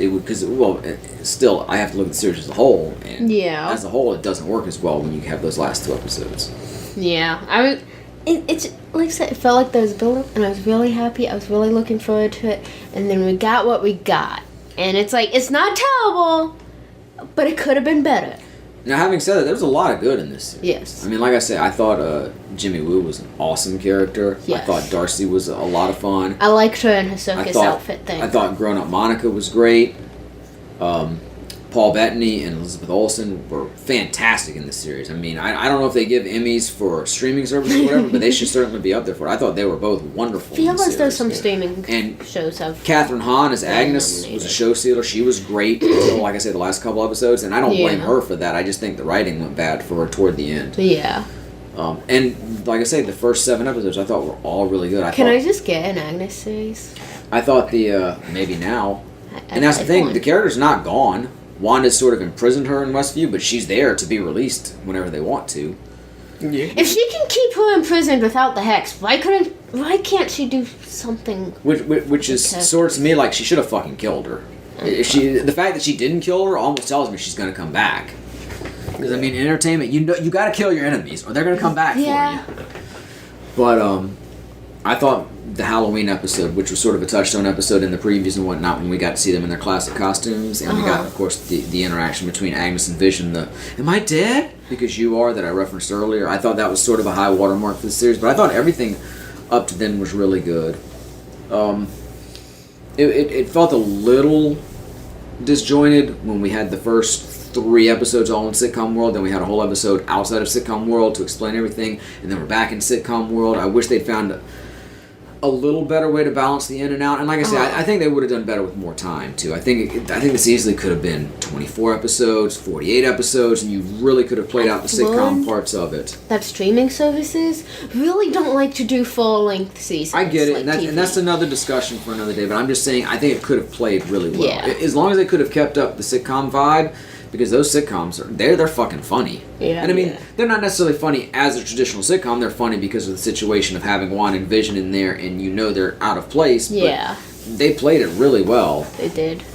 [SPEAKER 1] Still, I have to look at the series as a whole, and as a whole, it doesn't work as well when you have those last 2 episodes.
[SPEAKER 2] Yeah, I mean, it's like I said, it felt like there was a build-up, and I was really happy. I was really looking forward to it, and then we got what we got, and it's not terrible, but it could have been better.
[SPEAKER 1] Now, having said that, there was a lot of good in this series.
[SPEAKER 2] Yes.
[SPEAKER 1] I mean, like I said, I thought Jimmy Woo was an awesome character.
[SPEAKER 2] Yes.
[SPEAKER 1] I thought Darcy was a lot of fun.
[SPEAKER 2] I liked her in her circus outfit thing.
[SPEAKER 1] I thought grown-up Monica was great. Paul Bettany and Elizabeth Olsen were fantastic in this series. I mean, I don't know if they give Emmys for streaming services or whatever, but they should certainly be up there for it. I thought they were both wonderful.
[SPEAKER 2] I feel as though some streaming shows have.
[SPEAKER 1] Catherine Hahn as Agnes was a show stealer. She was great until, like I said, the last couple episodes, and I don't blame her for that. I just think the writing went bad for her toward the end.
[SPEAKER 2] Yeah.
[SPEAKER 1] And like I say, the first 7 episodes I thought were all really good.
[SPEAKER 2] Can I just get an Agnes series?
[SPEAKER 1] I thought maybe now. And that's the thing, the character's not gone. Wanda's sort of imprisoned her in Westview, but she's there to be released whenever they want to.
[SPEAKER 3] Yeah.
[SPEAKER 2] If she can keep her imprisoned without the hex, why can't she do something?
[SPEAKER 1] Which is sort of to me like she should have fucking killed her. The fact that she didn't kill her almost tells me she's gonna come back. Because I mean, in entertainment, you gotta kill your enemies or they're gonna come back for you. But I thought the Halloween episode, which was sort of a touchstone episode in the previews and whatnot, when we got to see them in their classic costumes, and we got, of course, the interaction between Agnes and Vision, "Am I dead? Because you are," that I referenced earlier. I thought that was sort of a high watermark for the series, but I thought everything up to then was really good. It felt a little disjointed when we had the first 3 episodes all in sitcom world, then we had a whole episode outside of sitcom world to explain everything, and then we're back in sitcom world. I wish they'd found a little better way to balance the in and out, and like I said, I think they would have done better with more time too. I think this easily could have been 24 episodes, 48 episodes, and you really could have played out the sitcom parts of it.
[SPEAKER 2] That streaming services really don't like to do full-length seasons.
[SPEAKER 1] I get it,
[SPEAKER 2] like
[SPEAKER 1] and that's another discussion for another day. But I'm just saying, I think it could have played really well. As long as they could have kept up the sitcom vibe. Because those sitcoms, they're fucking funny.
[SPEAKER 2] Yeah.
[SPEAKER 1] And I mean, they're not necessarily funny as a traditional sitcom. They're funny because of the situation of having Wanda and Vision in there, and they're out of place.
[SPEAKER 2] Yeah.
[SPEAKER 1] But they played it really well.
[SPEAKER 2] They did.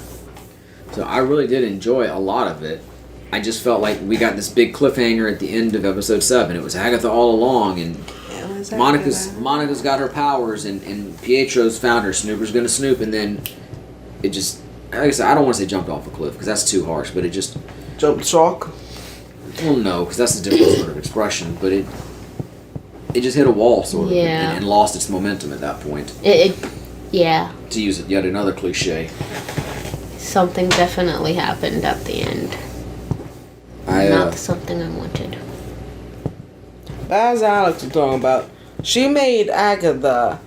[SPEAKER 1] So I really did enjoy a lot of it. I just felt like we got this big cliffhanger at the end of episode 7. It was Agatha all along, and Monica's got her powers, and Pietro's found her. Snooper's gonna snoop, and then it just... Like I said, I don't want to say jumped off a cliff, because that's too harsh, but it just...
[SPEAKER 3] Jumped shock?
[SPEAKER 1] Well, no, because that's a different sort of expression, but it just hit a wall, sort of, and lost its momentum at that point.
[SPEAKER 2] Yeah.
[SPEAKER 1] To use yet another cliche.
[SPEAKER 2] Something definitely happened at the end. Not something I wanted.
[SPEAKER 3] As Alex was talking about, she made Agatha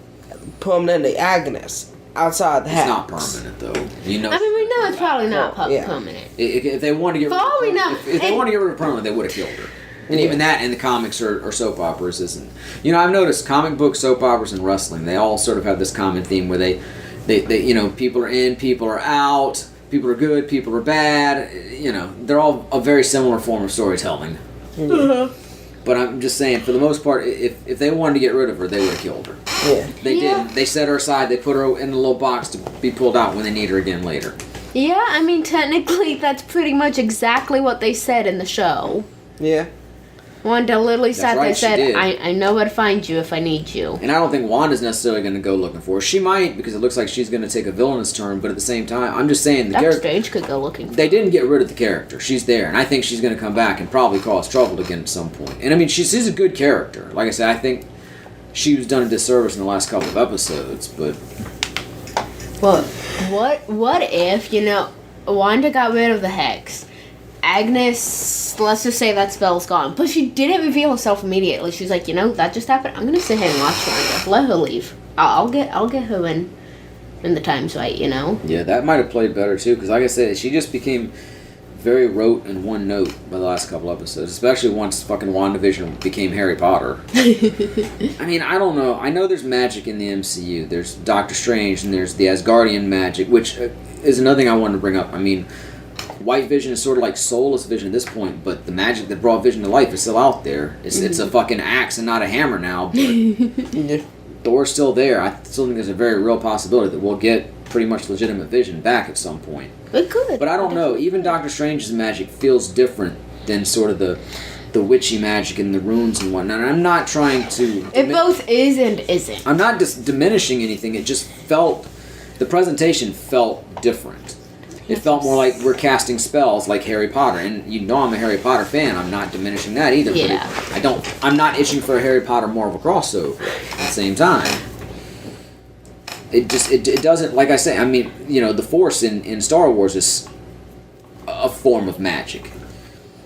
[SPEAKER 3] permanently Agnes. Outside the house.
[SPEAKER 1] It's not permanent, though.
[SPEAKER 2] I mean, we know it's probably not permanent.
[SPEAKER 1] If they wanted to get rid of her, if they wanted to get rid of her permanently, they would have killed her. And even that in the comics or soap operas isn't. I've noticed comic books, soap operas, and wrestling, they all sort of have this common theme where they people are in, people are out, people are good, people are bad. They're all a very similar form of storytelling. But I'm just saying, for the most part, if they wanted to get rid of her, they would have killed her.
[SPEAKER 3] Yeah.
[SPEAKER 1] They did. They set her aside. They put her in a little box to be pulled out when they need her again later.
[SPEAKER 2] Yeah, I mean, technically, that's pretty much exactly what they said in the show.
[SPEAKER 3] Yeah.
[SPEAKER 2] Wanda literally
[SPEAKER 1] That's
[SPEAKER 2] sat there
[SPEAKER 1] right,
[SPEAKER 2] and
[SPEAKER 1] she
[SPEAKER 2] said,
[SPEAKER 1] did.
[SPEAKER 2] I know where to find you if I need you.
[SPEAKER 1] And I don't think Wanda's necessarily going to go looking for her. She might, because it looks like she's going to take a villainous turn, but at the same time, I'm just saying the
[SPEAKER 2] Doctor
[SPEAKER 1] character...
[SPEAKER 2] Strange could go looking for
[SPEAKER 1] They
[SPEAKER 2] her.
[SPEAKER 1] didn't get rid of the character. She's there, and I think she's going to come back and probably cause trouble again at some point. And I mean, she's a good character. Like I said, I think she was done a disservice in the last couple of episodes, but...
[SPEAKER 2] Well, what if, Wanda got rid of the Hex? Agnes, let's just say that spell's gone. But she didn't reveal herself immediately. She was like, that just happened. I'm gonna sit here and watch Wanda. Let her leave. I'll get her in the time's right,
[SPEAKER 1] Yeah, that might have played better, too, because like I said, she just became very rote and one note by the last couple episodes, especially once fucking WandaVision became Harry Potter. I mean, I don't know. I know there's magic in the MCU. There's Doctor Strange, and there's the Asgardian magic, which is another thing I wanted to bring up. I mean, White Vision is sort of like soulless Vision at this point, but the magic that brought Vision to life is still out there. It's a fucking axe and not a hammer now, but
[SPEAKER 3] Yeah.
[SPEAKER 1] Thor's still there. I still think there's a very real possibility that we'll get pretty much legitimate Vision back at some point.
[SPEAKER 2] It could.
[SPEAKER 1] But I don't know. Even Doctor Strange's magic feels different than sort of the witchy magic and the runes and whatnot. And I'm not trying to...
[SPEAKER 2] It both is and isn't.
[SPEAKER 1] I'm not just diminishing anything. It just felt... The presentation felt different. It felt more like we're casting spells like Harry Potter. And I'm a Harry Potter fan. I'm not diminishing that either.
[SPEAKER 2] Yeah.
[SPEAKER 1] But I'm not itching for a Harry Potter Marvel crossover at the same time. It doesn't, like I say, I mean, the Force in Star Wars is a form of magic,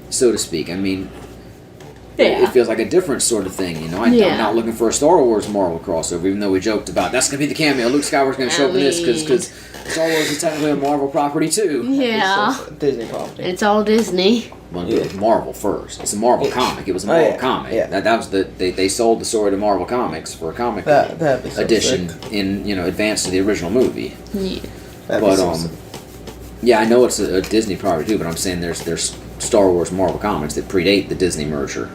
[SPEAKER 1] so to speak. I mean, it feels like a different sort of thing, I'm not looking for a Star Wars Marvel crossover, even though we joked about that's going to be the cameo. Luke Skywalker's going to show up in this because Star Wars is technically a Marvel property too.
[SPEAKER 2] Yeah.
[SPEAKER 3] It's just a Disney property.
[SPEAKER 2] It's all Disney.
[SPEAKER 1] Well, it was Marvel first. It's a Marvel comic. It was a Marvel comic.
[SPEAKER 3] Yeah.
[SPEAKER 1] That was they sold the story to Marvel Comics for a comic
[SPEAKER 3] That'd be so
[SPEAKER 1] edition
[SPEAKER 3] sick.
[SPEAKER 1] in advance to the original movie.
[SPEAKER 2] Yeah.
[SPEAKER 3] That'd be
[SPEAKER 1] But
[SPEAKER 3] so sick.
[SPEAKER 1] yeah, I know it's a Disney property too, but I'm saying there's Star Wars Marvel comics that predate the Disney merger,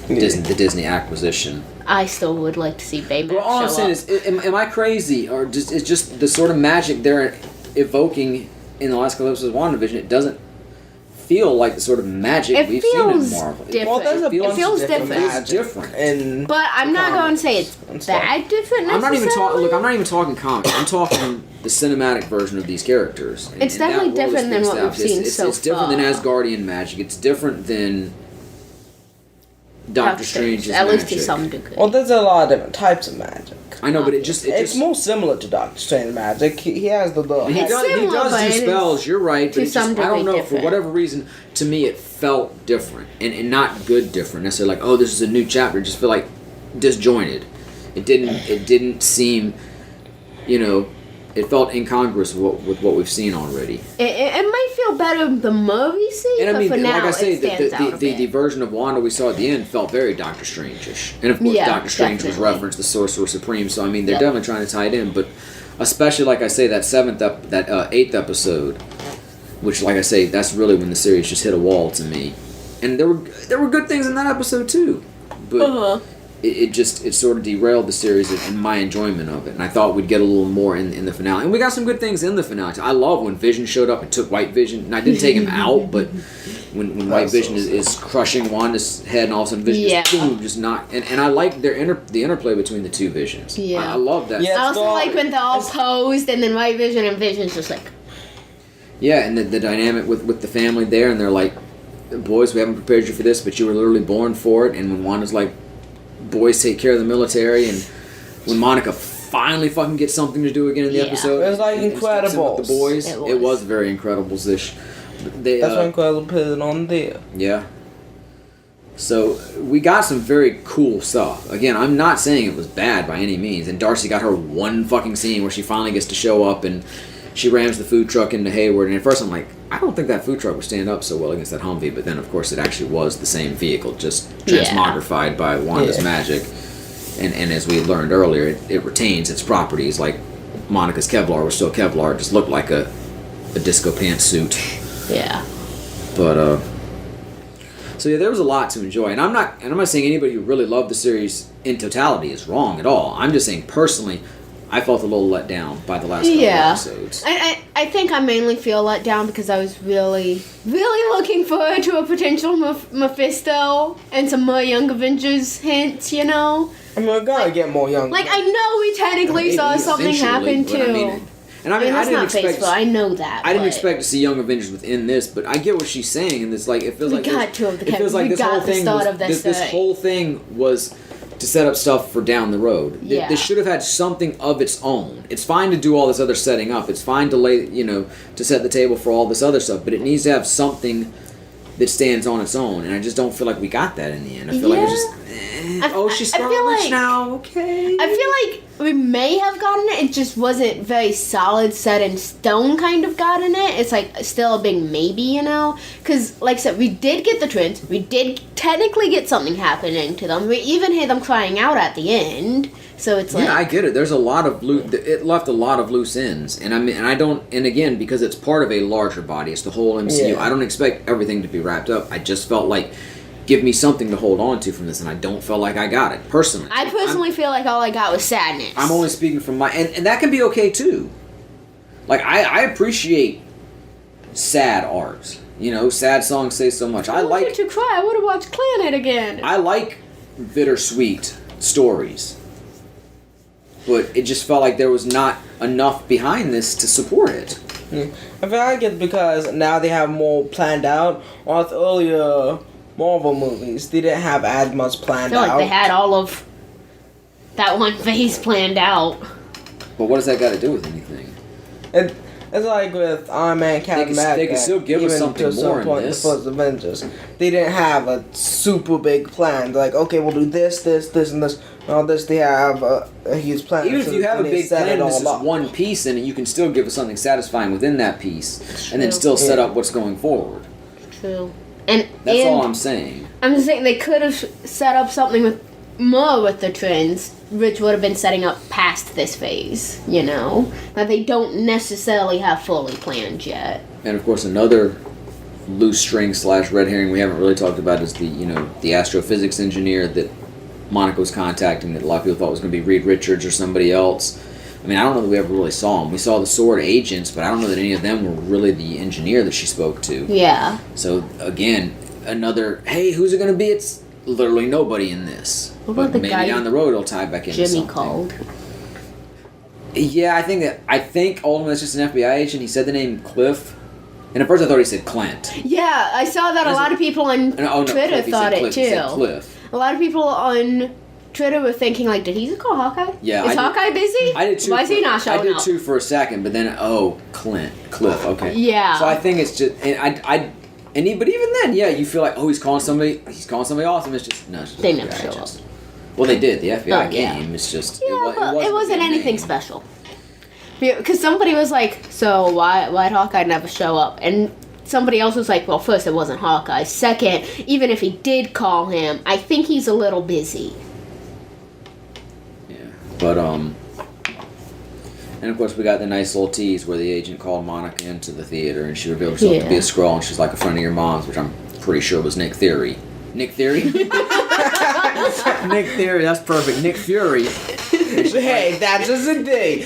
[SPEAKER 1] the Disney acquisition.
[SPEAKER 2] I still would like to see Baymax
[SPEAKER 1] Well, all I'm
[SPEAKER 2] show
[SPEAKER 1] saying
[SPEAKER 2] up.
[SPEAKER 1] is, am I crazy, or is just the sort of magic they're evoking in the last couple episodes of WandaVision? It doesn't feel like the sort of magic
[SPEAKER 2] It
[SPEAKER 1] we've seen in
[SPEAKER 2] feels
[SPEAKER 1] Marvel.
[SPEAKER 2] different.
[SPEAKER 3] Well, there's a
[SPEAKER 2] It
[SPEAKER 3] bunch
[SPEAKER 2] feels
[SPEAKER 3] of different
[SPEAKER 2] different.
[SPEAKER 1] It's
[SPEAKER 3] magic
[SPEAKER 1] different.
[SPEAKER 3] in
[SPEAKER 2] But I'm not going to say it's
[SPEAKER 3] and stuff.
[SPEAKER 2] that different
[SPEAKER 1] I'm not even talking.
[SPEAKER 2] necessarily.
[SPEAKER 1] Look, I'm not even talking comics. I'm talking the cinematic version of these characters. And-
[SPEAKER 2] It's
[SPEAKER 1] and that
[SPEAKER 2] definitely
[SPEAKER 1] world is
[SPEAKER 2] different than
[SPEAKER 1] being
[SPEAKER 2] what we've
[SPEAKER 1] established.
[SPEAKER 2] seen so
[SPEAKER 1] It's different than
[SPEAKER 2] far.
[SPEAKER 1] Asgardian magic. It's different than Doctor Strange's
[SPEAKER 2] At least
[SPEAKER 1] magic.
[SPEAKER 2] to some degree.
[SPEAKER 3] Well, there's a lot of different types of magic.
[SPEAKER 1] I know, but it's
[SPEAKER 3] It's more similar to Doctor Strange magic. He has the little.
[SPEAKER 1] He
[SPEAKER 2] It's
[SPEAKER 1] does, he
[SPEAKER 2] similar,
[SPEAKER 1] does
[SPEAKER 2] but
[SPEAKER 1] do
[SPEAKER 2] it is
[SPEAKER 1] spells, you're right, but
[SPEAKER 2] to
[SPEAKER 1] it's just,
[SPEAKER 2] some
[SPEAKER 1] I don't
[SPEAKER 2] degree
[SPEAKER 1] know,
[SPEAKER 2] different.
[SPEAKER 1] for whatever reason, to me it felt different. And not good different. Necessarily like, oh, this is a new chapter. It just felt like disjointed. It didn't seem, it felt incongruous with what we've seen already.
[SPEAKER 2] It might feel better the more we see,
[SPEAKER 1] And I mean,
[SPEAKER 2] but for now
[SPEAKER 1] like I say,
[SPEAKER 2] it stands out a
[SPEAKER 1] the
[SPEAKER 2] bit.
[SPEAKER 1] version of Wanda we saw at the end felt very Doctor Strange-ish. And of course,
[SPEAKER 2] Yeah,
[SPEAKER 1] Doctor Strange was
[SPEAKER 2] definitely.
[SPEAKER 1] referenced, the Sorcerer Supreme, so I mean, they're
[SPEAKER 2] Yep.
[SPEAKER 1] definitely trying to tie it in, but especially, like I say, that eighth episode, which, like I say, that's really when the series just hit a wall to me. And there were good things in that episode, too. But
[SPEAKER 2] Uh-huh.
[SPEAKER 1] it sort of derailed the series and my enjoyment of it. And I thought we'd get a little more in the finale. And we got some good things in the finale. I love when Vision showed up and took White Vision. And I didn't take him out, but when White Vision is crushing Wanda's head and all of a sudden Vision
[SPEAKER 2] Yeah.
[SPEAKER 1] just boom, just not. And I like the interplay between the two Visions.
[SPEAKER 2] Yeah.
[SPEAKER 1] I love that.
[SPEAKER 3] Yeah.
[SPEAKER 2] I also
[SPEAKER 3] Well,
[SPEAKER 2] like when they're all
[SPEAKER 3] it's-
[SPEAKER 2] posed and then White Vision and Vision's just like,
[SPEAKER 1] Yeah, and the dynamic with the family there, and they're like, boys, we haven't prepared you for this, but you were literally born for it. And when Wanda's like, boys take care of the military, and when Monica finally fucking gets something to do again in the
[SPEAKER 2] Yeah.
[SPEAKER 1] episode,
[SPEAKER 3] It was like
[SPEAKER 1] and steps in with
[SPEAKER 3] Incredibles.
[SPEAKER 1] the boys.
[SPEAKER 2] It
[SPEAKER 1] It
[SPEAKER 2] was.
[SPEAKER 1] was very Incredibles-ish. They,
[SPEAKER 3] That's why Incredible put it on there.
[SPEAKER 1] yeah. So we got some very cool stuff. Again, I'm not saying it was bad by any means. And Darcy got her one fucking scene where she finally gets to show up and she rams the food truck into Hayward. And at first I'm like, I don't think that food truck would stand up so well against that Humvee. But then of course it actually was the same vehicle, just transmogrified by Wanda's
[SPEAKER 3] Yeah.
[SPEAKER 1] magic. And as we learned earlier, it retains its properties. Like Monica's Kevlar was still Kevlar. It just looked like a disco pantsuit.
[SPEAKER 2] yeah.
[SPEAKER 1] But so yeah, there was a lot to enjoy, and I'm not saying anybody who really loved the series in totality is wrong at all. I'm just saying personally, I felt a little let down by the last couple of episodes.
[SPEAKER 2] I think I mainly feel let down because I was really, really looking forward to a potential Mephisto and some more Young Avengers hints, you know?
[SPEAKER 3] I mean, we're gonna get more young.
[SPEAKER 2] Like, I know we technically saw something happen too.
[SPEAKER 1] I
[SPEAKER 2] that's not Facebook. I know that.
[SPEAKER 1] I didn't expect to see Young Avengers within this, but I get what she's saying, and it's like it feels
[SPEAKER 2] we
[SPEAKER 1] like
[SPEAKER 2] got two of the characters.
[SPEAKER 1] Like
[SPEAKER 2] we got the start of this.
[SPEAKER 1] This whole thing was to set up stuff for down the road.
[SPEAKER 2] Yeah.
[SPEAKER 1] This should have had something of its own. It's fine to do all this other setting up. It's fine to lay, to set the table for all this other stuff, but it needs to have something that stands on its own, and I just don't feel like we got that in the end. I feel like it's just, she's Scarlet Witch now, okay.
[SPEAKER 2] I feel like we may have gotten it, it just wasn't very solid, set in stone kind of gotten it. It's like still a big maybe, because like I said, we did get the twins, we did technically get something happening to them, we even hear them crying out at the end. So it's like,
[SPEAKER 1] yeah, I get it. There's a lot of it left a lot of loose ends, and and again, because it's part of a larger body, it's the whole MCU. I don't expect everything to be wrapped up. I just felt like, give me something to hold on to from this, and I don't feel like I got it personally.
[SPEAKER 2] I personally feel like all I got was sadness.
[SPEAKER 1] I'm only speaking from and that can be okay too. Like I appreciate sad art. Sad songs say so much.
[SPEAKER 2] I wanted to cry. I would have watched Planet again.
[SPEAKER 1] I like bittersweet stories. But it just felt like there was not enough behind this to support it.
[SPEAKER 3] I feel like it's because now they have more planned out. Or with earlier Marvel movies, they didn't have as much planned out.
[SPEAKER 2] I feel like they had all of that one phase planned out.
[SPEAKER 1] But what does that got to do with anything?
[SPEAKER 3] It's like with Iron Man, Captain America.
[SPEAKER 1] They can still give us something more in this.
[SPEAKER 3] The first Avengers, they didn't have a super big plan. Like, okay, we'll do this, and this. All this, they have a huge plan.
[SPEAKER 1] Even if you have a big plan, this is one piece, and you can still give us something satisfying within that piece, and then still set up what's going forward.
[SPEAKER 2] True.
[SPEAKER 1] That's all I'm saying.
[SPEAKER 2] I'm just saying they could have set up something more with the twins, which would have been setting up past this phase, that they don't necessarily have fully planned yet.
[SPEAKER 1] And of course, another loose string / red herring we haven't really talked about is the astrophysics engineer that Monica was contacting, that a lot of people thought was going to be Reed Richards or somebody else. I mean, I don't know that we ever really saw him. We saw the SWORD agents, but I don't know that any of them were really the engineer that she spoke to.
[SPEAKER 2] Yeah.
[SPEAKER 1] So, again, another, hey, who's it going to be? It's literally nobody in this.
[SPEAKER 2] What about
[SPEAKER 1] but
[SPEAKER 2] the
[SPEAKER 1] maybe
[SPEAKER 2] guy
[SPEAKER 1] down the road it'll tie back into
[SPEAKER 2] Jimmy
[SPEAKER 1] something.
[SPEAKER 2] called?
[SPEAKER 1] Yeah, I think ultimately it's just an FBI agent. He said the name Cliff. And at first I thought he said Clint.
[SPEAKER 2] Yeah, I saw that a lot of people on Twitter thought it too.
[SPEAKER 1] He said Cliff.
[SPEAKER 2] A lot of people on Twitter were thinking, like, did he just call Hawkeye?
[SPEAKER 1] Yeah.
[SPEAKER 2] Is Hawkeye busy?
[SPEAKER 1] I did too.
[SPEAKER 2] Why is he not showing up?
[SPEAKER 1] I did too for a second, but then, Cliff, okay.
[SPEAKER 2] Yeah.
[SPEAKER 1] So I think it's just, but even then, yeah, you feel like, he's calling somebody awesome. It's just, no, it's just
[SPEAKER 2] they never show up.
[SPEAKER 1] Well, they did, the FBI game.
[SPEAKER 2] Yeah.
[SPEAKER 1] It's just,
[SPEAKER 2] it wasn't anything special. Because somebody was like, so why'd Hawkeye never show up? And somebody else was like, well, first, it wasn't Hawkeye. Second, even if he did call him, I think he's a little busy.
[SPEAKER 1] Yeah. But, and of course, we got the nice little tease where the agent called Monica into the theater and she revealed herself to be a Skrull, and she's like a friend of your mom's, which I'm pretty sure was Nick Fury. Nick Fury? Nick Fury, that's perfect. Nick Fury.
[SPEAKER 3] Hey, that's just a day.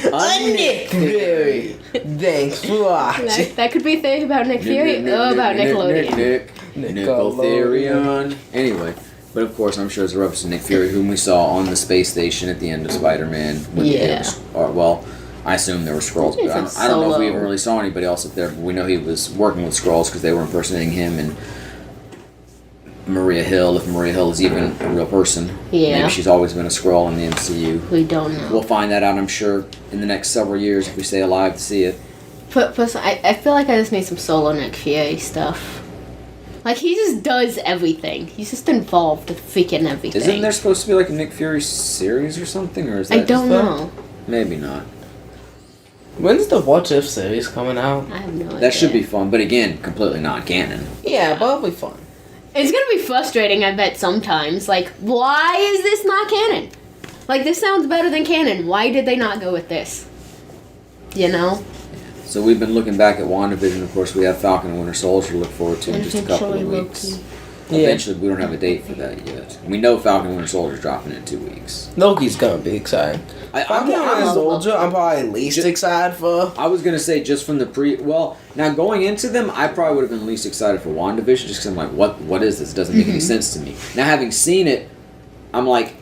[SPEAKER 3] Nick Fury. Thanks for watching.
[SPEAKER 2] That could be a thing about Nick Fury. About Nickelodeon.
[SPEAKER 1] Nickelodeon. Anyway, but of course, I'm sure it's a reference to Nick Fury, whom we saw on the space station at the end of Spider-Man. I assume there were Skrulls, but I don't know if we even really saw anybody else up there, but we know he was working with Skrulls because they were impersonating him, and Maria Hill, if Maria Hill is even a real person.
[SPEAKER 2] Yeah.
[SPEAKER 1] Maybe she's always been a Skrull in the MCU.
[SPEAKER 2] We don't know.
[SPEAKER 1] We'll find that out, I'm sure, in the next several years if we stay alive to see it.
[SPEAKER 2] Plus, I feel like I just need some solo Nick Fury stuff. Like, he just does everything. He's just involved with freaking everything.
[SPEAKER 1] Isn't there supposed to be like a Nick Fury series or something? Or is that
[SPEAKER 2] I don't know.
[SPEAKER 1] Maybe not.
[SPEAKER 3] When's the What If series coming out?
[SPEAKER 2] I have no idea.
[SPEAKER 1] That should be fun, but again, completely non-canon.
[SPEAKER 3] Yeah, but it'll be fun.
[SPEAKER 2] It's gonna be frustrating, I bet, sometimes. Like, why is this not canon? Like, this sounds better than canon. Why did they not go with this?
[SPEAKER 1] So we've been looking back at WandaVision. Of course, we have Falcon and Winter Soldier to look forward to in just a couple of weeks. eventually. We don't have a date for that yet. We know Falcon and Winter Soldier's dropping in 2 weeks.
[SPEAKER 3] Loki's gonna be exciting. Falcon and Winter Soldier, I'm probably least excited for.
[SPEAKER 1] I was gonna say just from the now going into them, I probably would have been least excited for WandaVision just because I'm like, what is this? It doesn't make any sense to me. Now having seen it, I'm like,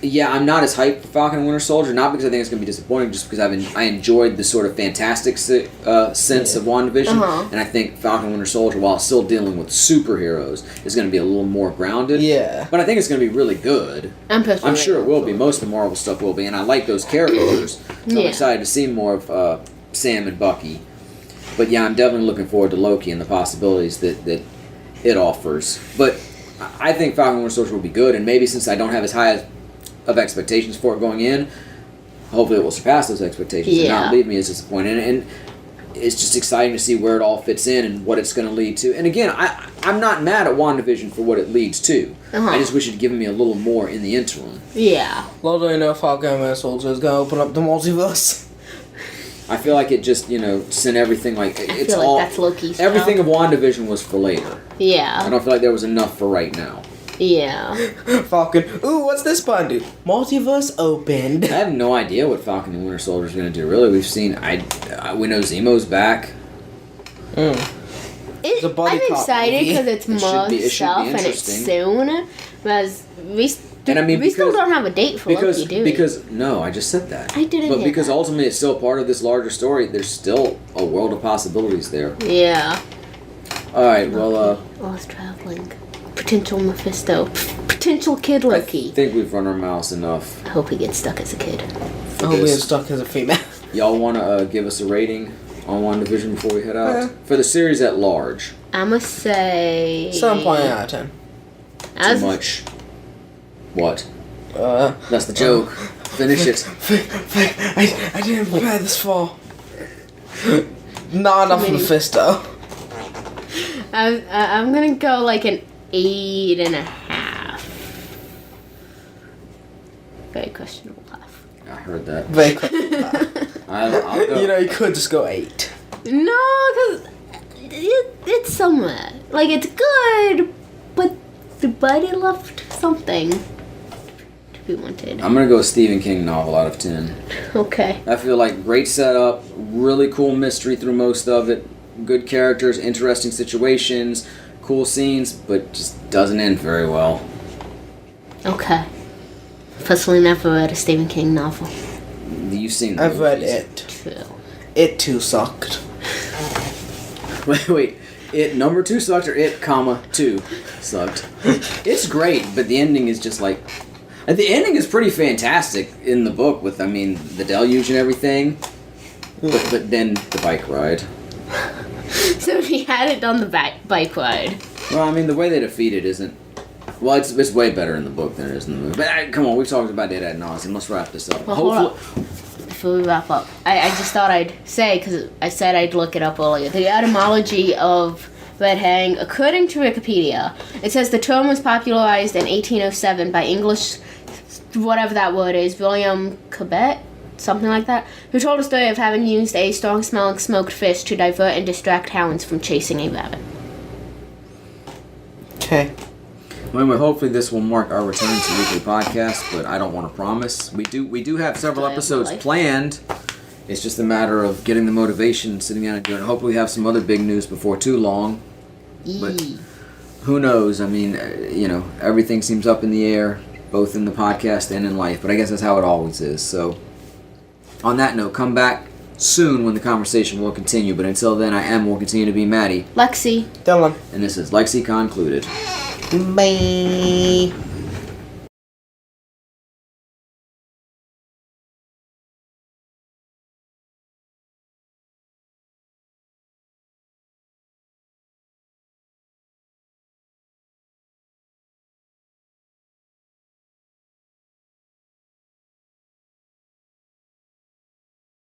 [SPEAKER 1] yeah, I'm not as hyped for Falcon and Winter Soldier, not because I think it's going to be disappointing, just because I enjoyed the sort of fantastic sense of WandaVision, and I think Falcon and Winter Soldier, while still dealing with superheroes, is going to be a little more grounded.
[SPEAKER 3] Yeah.
[SPEAKER 1] But I think it's going to be really good. I'm sure it will be. Most of the Marvel stuff will be, and I like those characters, so I'm excited to see more of Sam and Bucky. But yeah, I'm definitely looking forward to Loki and the possibilities that it offers. But I think Falcon and Winter Soldier will be good, and maybe since I don't have as high of expectations for it going in, hopefully it will surpass those expectations and not leave me as disappointed. And it's just exciting to see where it all fits in and what it's going to lead to. And again, I'm not mad at WandaVision for what it leads to. I just wish it had given me a little more in the interim.
[SPEAKER 2] Yeah.
[SPEAKER 3] Little do you know, Falcon and Winter Soldier is going to open up the multiverse.
[SPEAKER 1] I feel like it just, sent everything like it's
[SPEAKER 2] feel
[SPEAKER 1] all.
[SPEAKER 2] like that's Loki's
[SPEAKER 1] everything of WandaVision was for later.
[SPEAKER 2] Yeah.
[SPEAKER 1] I don't feel like there was enough for right now.
[SPEAKER 2] Yeah.
[SPEAKER 3] Falcon, ooh, what's this button do? Multiverse opened.
[SPEAKER 1] I have no idea what Falcon and Winter Soldier is going to do. Really, we've seen. We know Zemo's back.
[SPEAKER 3] A body
[SPEAKER 2] I'm
[SPEAKER 3] cop
[SPEAKER 2] excited
[SPEAKER 3] movie.
[SPEAKER 2] because it's more stuff and it's soon. Because we still don't have a date for Loki, do we?
[SPEAKER 1] Because no, I just said that.
[SPEAKER 2] I didn't.
[SPEAKER 1] But because ultimately it's still part of this larger story. There's still a world of possibilities there.
[SPEAKER 2] Yeah.
[SPEAKER 1] All right. Well.
[SPEAKER 2] Lost traveling. Potential Mephisto. Potential kid Loki.
[SPEAKER 1] I think we've run our mouths enough.
[SPEAKER 2] I hope he gets stuck as a kid.
[SPEAKER 3] I hope he gets stuck as a female.
[SPEAKER 1] Y'all want to give us a rating on WandaVision before we head out? For the series at large.
[SPEAKER 2] I'ma say
[SPEAKER 3] 7.8 out of 10.
[SPEAKER 1] Too much. What? That's the joke. Finish it.
[SPEAKER 3] I didn't prepare this for. Not enough Mephisto.
[SPEAKER 2] I'm gonna go like an 8.5. Very questionable laugh.
[SPEAKER 1] I heard that.
[SPEAKER 3] Very questionable.
[SPEAKER 1] I'll go.
[SPEAKER 3] You could just go 8.
[SPEAKER 2] No, because it's somewhere. Like, it's good, but the body left something to be wanted.
[SPEAKER 1] I'm gonna go a Stephen King novel out of 10.
[SPEAKER 2] Okay.
[SPEAKER 1] I feel like great setup, really cool mystery through most of it, good characters, interesting situations, cool scenes, but just doesn't end very well.
[SPEAKER 2] Okay. Personally, never read a Stephen King novel.
[SPEAKER 1] You've seen the
[SPEAKER 3] I've read
[SPEAKER 1] movies.
[SPEAKER 3] it.
[SPEAKER 2] True.
[SPEAKER 3] It too sucked.
[SPEAKER 1] Wait. It number 2 sucked or it, 2 sucked? It's great, but the ending is just like... The ending is pretty fantastic in the book with, the deluge and everything. But then the bike ride.
[SPEAKER 2] So he hadn't done the bike ride.
[SPEAKER 1] Well, the way they defeat it isn't... Well, it's way better in the book than it is in the movie. But come on, we've talked about it ad nauseum. Let's wrap this up.
[SPEAKER 2] Well, hold up. Before we wrap up, I just thought I'd say, because I said I'd look it up earlier, the etymology of red herring, according to Wikipedia, it says the term was popularized in 1807 by English, whatever that word is, William Cobbett, something like that, who told a story of having used a strong-smelling smoked fish to divert and distract hounds from chasing a rabbit.
[SPEAKER 3] Okay.
[SPEAKER 1] Well, hopefully this will mark our return to weekly podcast, but I don't want to promise. We do have several episodes planned. It's just a matter of getting the motivation, sitting down and doing it. Hopefully we have some other big news before too long. But who knows? Everything seems up in the air, both in the podcast and in life. But I guess that's how it always is. So, on that note, come back soon when the conversation will continue. But until then, will continue to be Maddie.
[SPEAKER 2] Lexi.
[SPEAKER 3] Dylan.
[SPEAKER 1] And this is LexiCon concluded.
[SPEAKER 3] Bye.